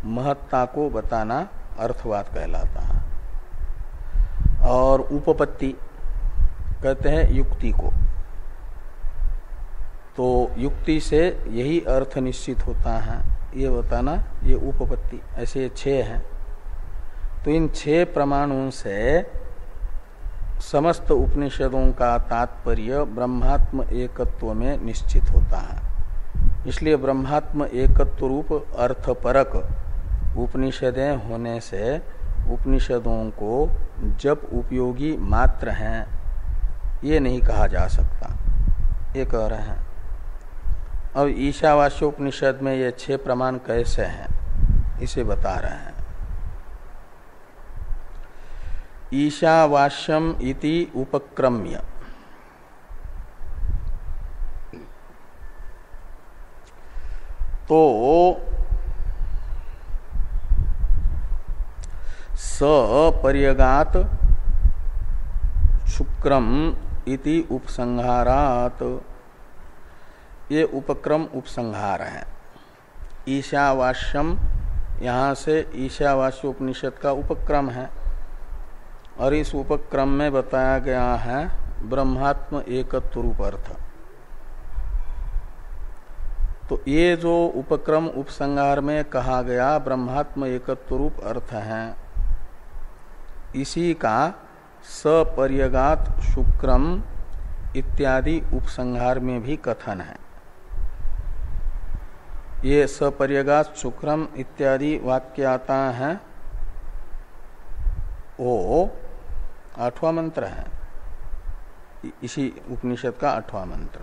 महत्ता को बताना अर्थवाद कहलाता है। और उपपत्ति कहते हैं युक्ति को, तो युक्ति से यही अर्थ निश्चित होता है, ये बताना, ये उपपत्ति। ऐसे ये 6 हैं। तो इन 6 प्रमाणों से समस्त उपनिषदों का तात्पर्य ब्रह्मात्म एकत्व में निश्चित होता है। इसलिए ब्रह्मात्म एकत्व रूप अर्थपरक उपनिषदें होने से उपनिषदों को जब उपयोगी मात्र हैं ये नहीं कहा जा सकता, ये कह रहे हैं। अब ईशावास्योपनिषद में ये 6 प्रमाण कैसे हैं इसे बता रहे हैं। ईशावास्यम इति उपक्रम्य, तो सपर्यगात शुक्रम इति उपसंहारात, ये उपक्रम उपसंहार है। ईशावास्यम यहाँ से ईशावास्योपनिषद का उपक्रम है और इस उपक्रम में बताया गया है ब्रह्मात्म एकत्व रूप अर्थ। तो ये जो उपक्रम उपसंहार में कहा गया ब्रह्मात्म एकत्व रूप अर्थ है, इसी का सपर्यगात शुक्रम इत्यादि उपसंहार में भी कथन है। ये सपर्यगात शुक्रम इत्यादि वाक्य आता है, वो 8वां मंत्र है, इसी उपनिषद का 8वां मंत्र।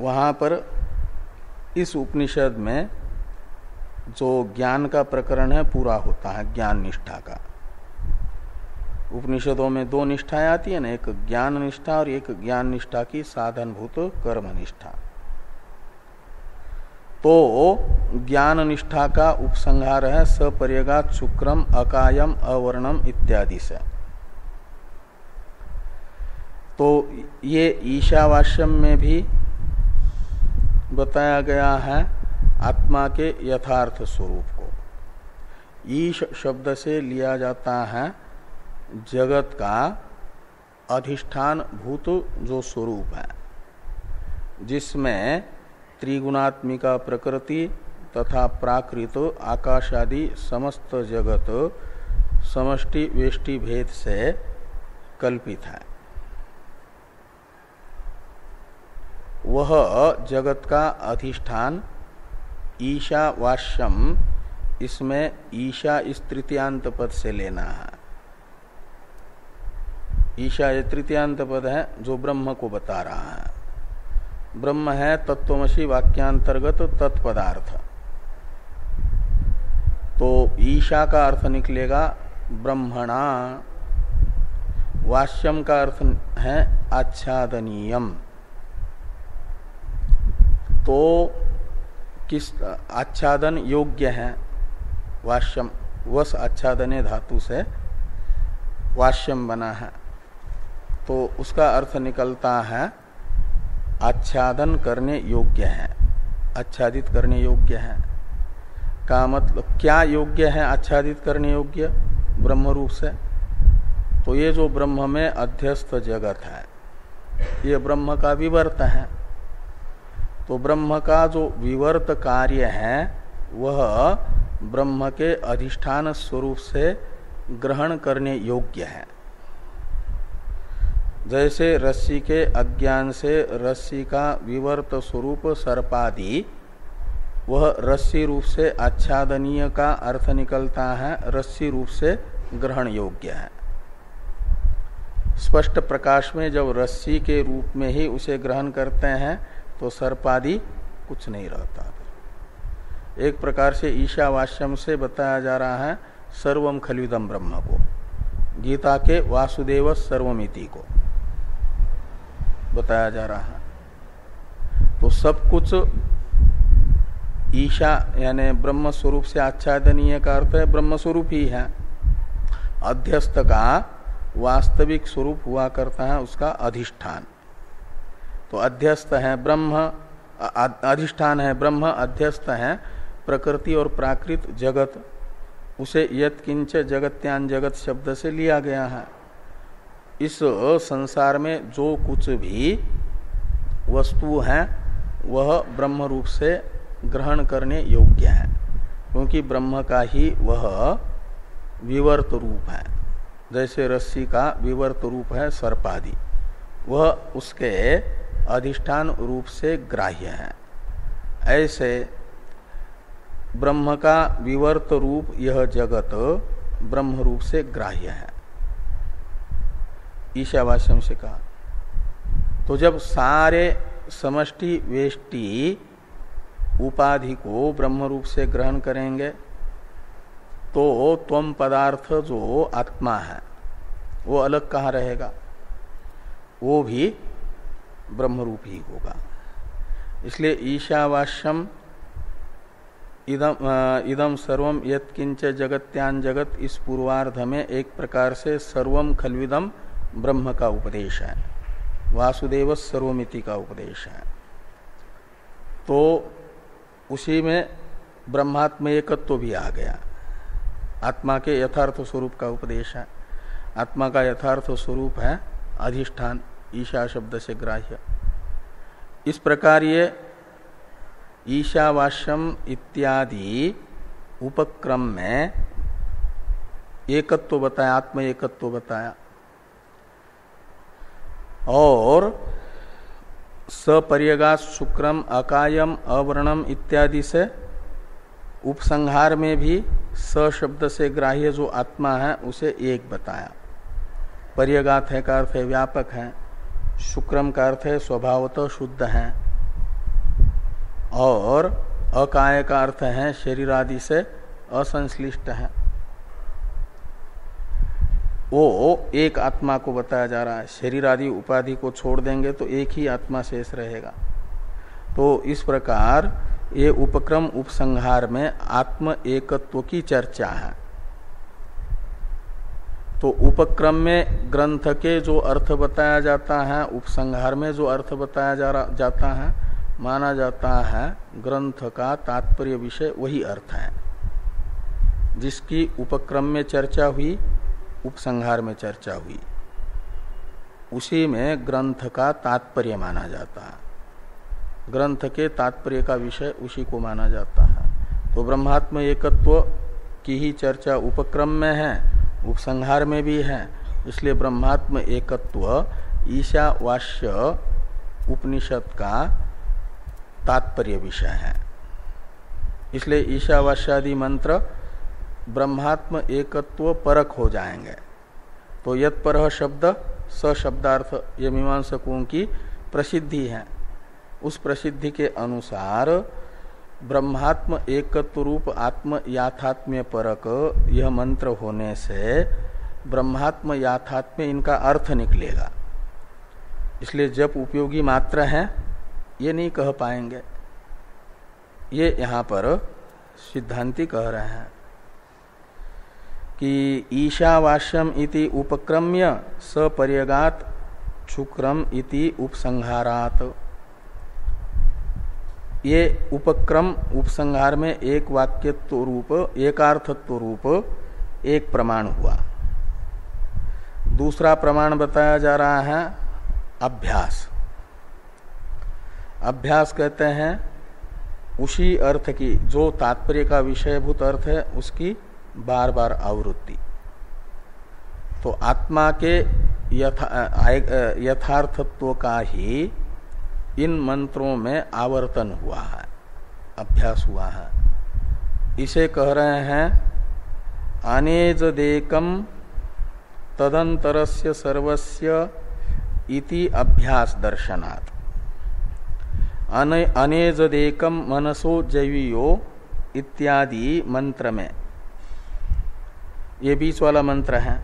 वहां पर इस उपनिषद में जो ज्ञान का प्रकरण है पूरा होता है, ज्ञान निष्ठा का। उपनिषदों में 2 निष्ठाएं आती है ना, एक ज्ञान निष्ठा और एक ज्ञान निष्ठा की साधनभूत कर्म निष्ठा। तो ज्ञान निष्ठा का उपसंहार है सपर्यगात शुक्रम अकायम अवर्णम इत्यादि से। तो ये ईशावास्यम में भी बताया गया है आत्मा के यथार्थ स्वरूप को। ईश शब्द से लिया जाता है जगत का अधिष्ठान भूत जो स्वरूप है, जिसमें त्रिगुणात्मिका प्रकृति तथा प्राकृत आकाश आदि समस्त जगत समष्टि वेष्टि भेद से कल्पित है। वह जगत का अधिष्ठान ईशावास्यम, इसमें ईशा इस तृतीयांत पद से लेना है। ईशा ये तृतीयांत पद है जो ब्रह्म को बता रहा है। ब्रह्म है तत्वमसि वाक्यांतर्गत तत्पदार्थ। तो ईशा का अर्थ निकलेगा ब्रह्मणा, वास्यम का अर्थ है आच्छादनीयम। तो किस आच्छादन योग्य है वास्यम, वस आच्छादने धातु से वास्यम बना है, तो उसका अर्थ निकलता है आच्छादन करने योग्य है, आच्छादित करने योग्य है। का मतलब क्या योग्य है आच्छादित करने योग्य? ब्रह्म रूप से। तो ये जो ब्रह्म में अध्यस्त जगत है, ये ब्रह्म का विवर्त है। तो ब्रह्म का जो विवर्त कार्य है वह ब्रह्म के अधिष्ठान स्वरूप से ग्रहण करने योग्य है। जैसे रस्सी के अज्ञान से रस्सी का विवर्त स्वरूप सर्पादि, वह रस्सी रूप से आच्छादनीय का अर्थ निकलता है, रस्सी रूप से ग्रहण योग्य है। स्पष्ट प्रकाश में जब रस्सी के रूप में ही उसे ग्रहण करते हैं तो सर्पादि कुछ नहीं रहता। एक प्रकार से ईशावास्यम से बताया जा रहा है सर्वम खलुदम ब्रह्म को, गीता के वासुदेव सर्वमिति को बताया जा रहा है। तो सब कुछ ईशा यानी ब्रह्म स्वरूप से आच्छादनीय का अर्थ है ब्रह्म स्वरूप ही है। अध्यस्त का वास्तविक स्वरूप हुआ करता है उसका अधिष्ठान। तो अध्यस्त है ब्रह्म, अधिष्ठान है ब्रह्म, अध्यस्त है प्रकृति और प्राकृत जगत। उसे यत्किंच जगत्यान जगत शब्द से लिया गया है। इस संसार में जो कुछ भी वस्तु है वह ब्रह्म रूप से ग्रहण करने योग्य है, क्योंकि ब्रह्म का ही वह विवर्त रूप है। जैसे रस्सी का विवर्त रूप है सर्पादि, वह उसके अधिष्ठान रूप से ग्राह्य है। ऐसे ब्रह्म का विवर्त रूप यह जगत ब्रह्म रूप से ग्राह्य है, ईशावास्यम से कहा। तो जब सारे समष्टि वेष्टि उपाधि को ब्रह्म रूप से ग्रहण करेंगे तो त्वम पदार्थ जो आत्मा है वो अलग कहाँ रहेगा, वो भी ब्रह्म रूप ही होगा। इसलिए ईशावास्यम इदम सर्वम यत्किंच जगत्यान जगत, इस पूर्वार्ध में एक प्रकार से सर्वम खल्विदम ब्रह्म का उपदेश है, वासुदेव सर्वमिति का उपदेश है। तो उसी में ब्रह्मात्म एकत्व भी आ गया, आत्मा के यथार्थ स्वरूप का उपदेश है। आत्मा का यथार्थ स्वरूप है अधिष्ठान, ईशा शब्द से ग्राह्य। इस प्रकार ये ईशावास्यम इत्यादि उपक्रम में एकत्व बताया, आत्म एकत्व बताया, और सपर्यगात शुक्रम अकायम अवर्णम इत्यादि से उपसंहार में भी स शब्द से ग्राह्य जो आत्मा है उसे एक बताया। पर्यगात है का अर्थ है व्यापक है, शुक्रम का अर्थ है स्वभावतः शुद्ध है, और अकाय का अर्थ है शरीर आदि से असंश्लिष्ट है। वो एक आत्मा को बताया जा रहा है। शरीर आदि उपाधि को छोड़ देंगे तो एक ही आत्मा शेष रहेगा। तो इस प्रकार ये उपक्रम उपसंहार में आत्म एकत्व की चर्चा है। तो उपक्रम में ग्रंथ के जो अर्थ बताया जाता है, उपसंहार में जो अर्थ बताया जाता है, माना जाता है ग्रंथ का तात्पर्य विषय वही अर्थ है जिसकी उपक्रम में चर्चा हुई, उपसंहार में चर्चा हुई, उसी में ग्रंथ का तात्पर्य माना जाता है। ग्रंथ के तात्पर्य का विषय उसी को माना जाता है। तो ब्रह्मात्म एकत्व की ही चर्चा उपक्रम में है, उपसंहार में भी है। इसलिए ब्रह्मात्म एकत्व ईशावास्य उपनिषद का तात्पर्य विषय है। इसलिए ईशावास्यादि मंत्र ब्रह्मात्म एकत्व परक हो जाएंगे। तो यत्परः शब्द स शब्दार्थ ये मीमांसकों की प्रसिद्धि है। उस प्रसिद्धि के अनुसार ब्रह्मात्म एकत्व रूप आत्म याथात्म्य परक यह मंत्र होने से ब्रह्मात्म याथात्म्य इनका अर्थ निकलेगा। इसलिए जब उपयोगी मात्र है ये नहीं कह पाएंगे। ये यहाँ पर सिद्धांती कह रहे हैं कि ईशावास्यम इति उपक्रम्य सपर्यगात शुक्रम इति उपसंहारात। ये उपक्रम उपसंहार में एक वाक्यत्व रूप, एकार्थत्व रूप एक प्रमाण हुआ। दूसरा प्रमाण बताया जा रहा है अभ्यास। अभ्यास कहते हैं उसी अर्थ की जो तात्पर्य का विषयभूत अर्थ है उसकी बार बार आवृत्ति। तो आत्मा के यथार्थत्व का ही इन मंत्रों में आवर्तन हुआ है, अभ्यास हुआ है। इसे कह रहे हैं अनेजदेकम तदंतरस्य सर्वस्य इति अभ्यास दर्शनात्। अनेजदेकम मनसो जैवियो इत्यादि मंत्र में, ये बीच वाला मंत्र है,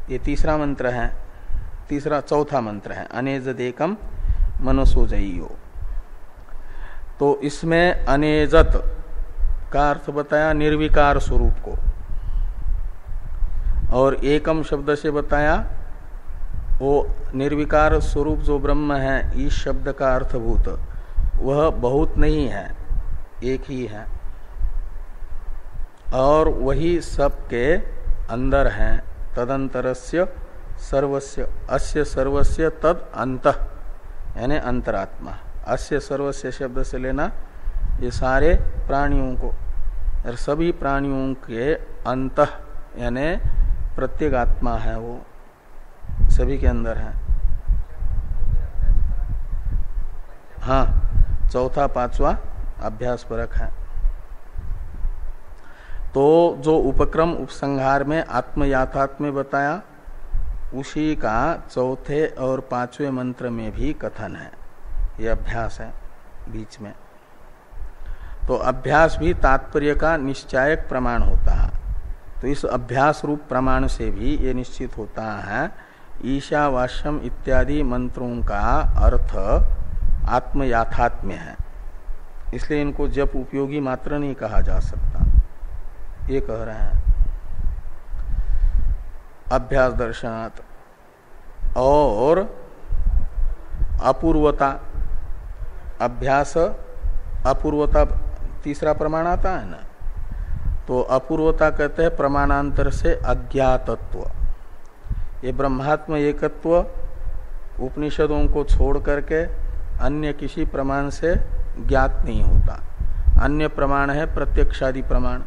ये तीसरा मंत्र है, चौथा मंत्र है अनेजदेकम मनसो जैयो। तो इसमें अनेजत का अर्थ बताया निर्विकार स्वरूप को, और एकम शब्द से बताया वो निर्विकार स्वरूप जो ब्रह्म है। इस शब्द का अर्थभूत वह बहुत नहीं है, एक ही है, और वही सबके अंदर है। तदंतरस्य सर्वस्य, अस्य सर्वस्य तद अंतः यानी अंतरात्मा। अस्य सर्वस्य शब्द से लेना ये सारे प्राणियों को, और सभी प्राणियों के अंतः यानी प्रत्येक आत्मा है, वो सभी के अंदर है। हाँ, चौथा पांचवा अभ्यास परक है। तो जो उपक्रम उपसंहार में आत्मयाथात्म्य बताया, उसी का चौथे और पांचवें मंत्र में भी कथन है। ये अभ्यास है बीच में। तो अभ्यास भी तात्पर्य का निश्चायक प्रमाण होता है। तो इस अभ्यास रूप प्रमाण से भी ये निश्चित होता है ईशावास्यम इत्यादि मंत्रों का अर्थ आत्मयाथात्म्य है, इसलिए इनको जप उपयोगी मात्र नहीं कहा जा सकता, ये कह रहे हैं अभ्यास दर्शनात्। और अपूर्वता, अभ्यास अपूर्वता तीसरा प्रमाण आता है ना, तो अपूर्वता कहते हैं प्रमाणांतर से अज्ञातत्व। ये ब्रह्मात्म एकत्व उपनिषदों को छोड़ करके अन्य किसी प्रमाण से ज्ञात नहीं होता। अन्य प्रमाण है प्रत्यक्षादि प्रमाण,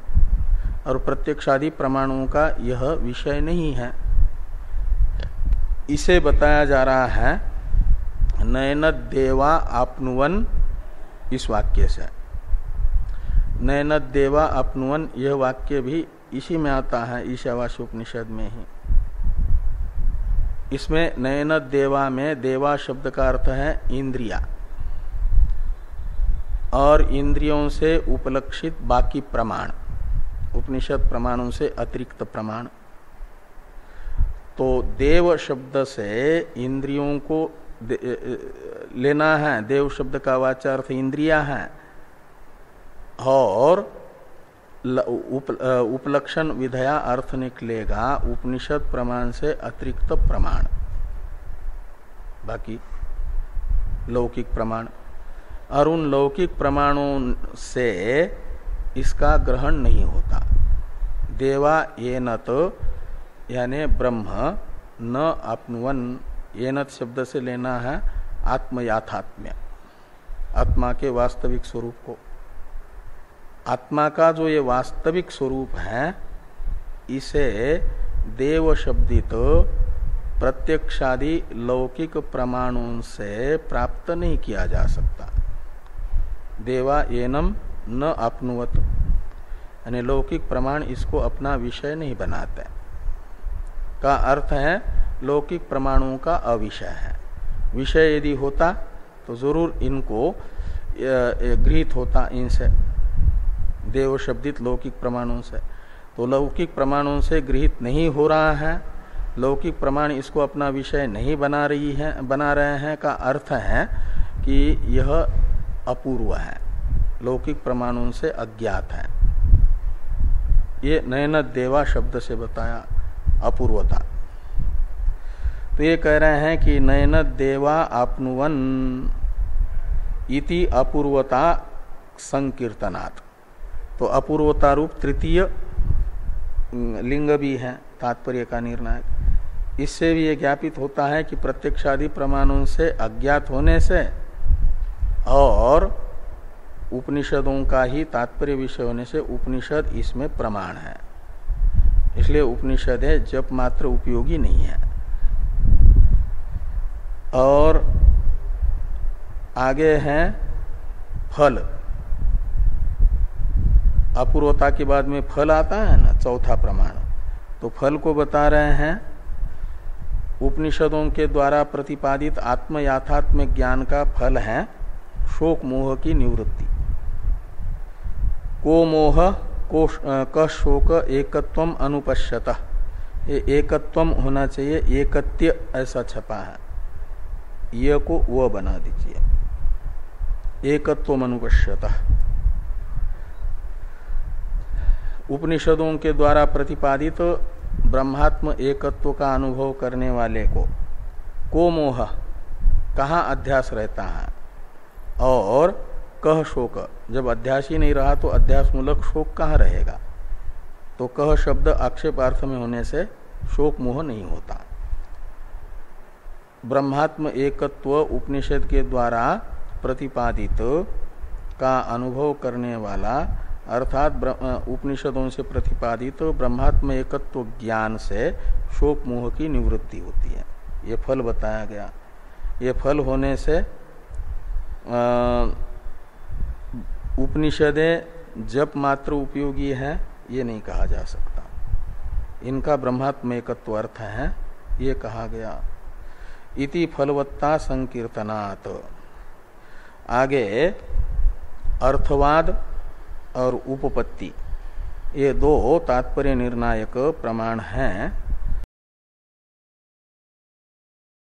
और प्रत्यक्षादि प्रमाणों का यह विषय नहीं है। इसे बताया जा रहा है नयनदेवा आपनुवन इस वाक्य से। नयनदेवा आपनुवन यह वाक्य भी इसी में आता है, ईशावास्य उपनिषद में ही। इसमें नयनदेवा में देवा शब्द का अर्थ है इंद्रिया, और इंद्रियों से उपलक्षित बाकी प्रमाण, उपनिषद प्रमाणों से अतिरिक्त प्रमाण। तो देव शब्द से इंद्रियों को लेना है, देव शब्द का वाचार्थ इंद्रिया है, और उपलक्षण विधया अर्थ निकलेगा उपनिषद प्रमाण से अतिरिक्त प्रमाण, बाकी लौकिक प्रमाण। और उन लौकिक प्रमाणों से इसका ग्रहण नहीं होता। देवा येनत यानी ब्रह्म न आपनुवन, येनत शब्द से लेना है आत्मयाथात्म्य, आत्मा के वास्तविक स्वरूप को। आत्मा का जो ये वास्तविक स्वरूप है, इसे देव शब्दित प्रत्यक्षादि लौकिक प्रमाणों से प्राप्त नहीं किया जा सकता। देवा येनम न आपनुवत, यानी लौकिक प्रमाण इसको अपना विषय नहीं बनाते, का अर्थ है लौकिक प्रमाणों का अविषय है। विषय यदि होता तो जरूर इनको गृहीत होता इनसे, देव शब्दित लौकिक प्रमाणों से। तो लौकिक प्रमाणों से गृहीत नहीं हो रहा है, लौकिक प्रमाण इसको अपना विषय नहीं बना रहे हैं, का अर्थ है कि यह अपूर्व है, लौकिक प्रमाणों से अज्ञात है। ये नयनदेवा शब्द से बताया अपूर्वता। तो ये कह रहे हैं कि नयनदेवा आपनुवन इति अपूर्वता संकीर्तनात्। तो अपूर्वता रूप तृतीय लिंग भी है तात्पर्य का निर्णायक। इससे भी ये ज्ञापित होता है कि प्रत्यक्षादि प्रमाणों से अज्ञात होने से और उपनिषदों का ही तात्पर्य विषय होने से उपनिषद इसमें प्रमाण है, इसलिए उपनिषद है, जप मात्र उपयोगी नहीं है। और आगे है फल। अपूर्वता के बाद में फल आता है ना, चौथा प्रमाण। तो फल को बता रहे हैं उपनिषदों के द्वारा प्रतिपादित आत्म याथात्म ज्ञान का फल है शोक मोह की निवृत्ति। को मोह क शोक एकत्वम अनुपश्यतः, ये एकत्वम होना चाहिए, एकत्य ऐसा छपा है, ये को वो बना दीजिए, एकत्वम अनुपश्यतः। उपनिषदों के द्वारा प्रतिपादित ब्रह्मात्म एकत्व का अनुभव करने वाले को मोह कहाँ अध्यास रहता है, और कह शोक, जब अध्यास ही नहीं रहा तो अध्यास मूलक शोक कहाँ रहेगा। तो कह शब्द आक्षेपार्थ में होने से शोक मोह नहीं होता। ब्रह्मात्म एकत्व उपनिषद के द्वारा प्रतिपादित का अनुभव करने वाला अर्थात उपनिषदों से प्रतिपादित ब्रह्मात्म एकत्व ज्ञान से शोक मोह की निवृत्ति होती है। ये फल बताया गया। ये फल होने से उपनिषदें जप मात्र उपयोगी है ये नहीं कहा जा सकता। इनका ब्रह्मात्म एकत्व अर्थ है ये कहा गया। इति फलवत्ता संकीर्तनात्। आगे अर्थवाद और उपपत्ति ये दो तात्पर्य निर्णायक प्रमाण हैं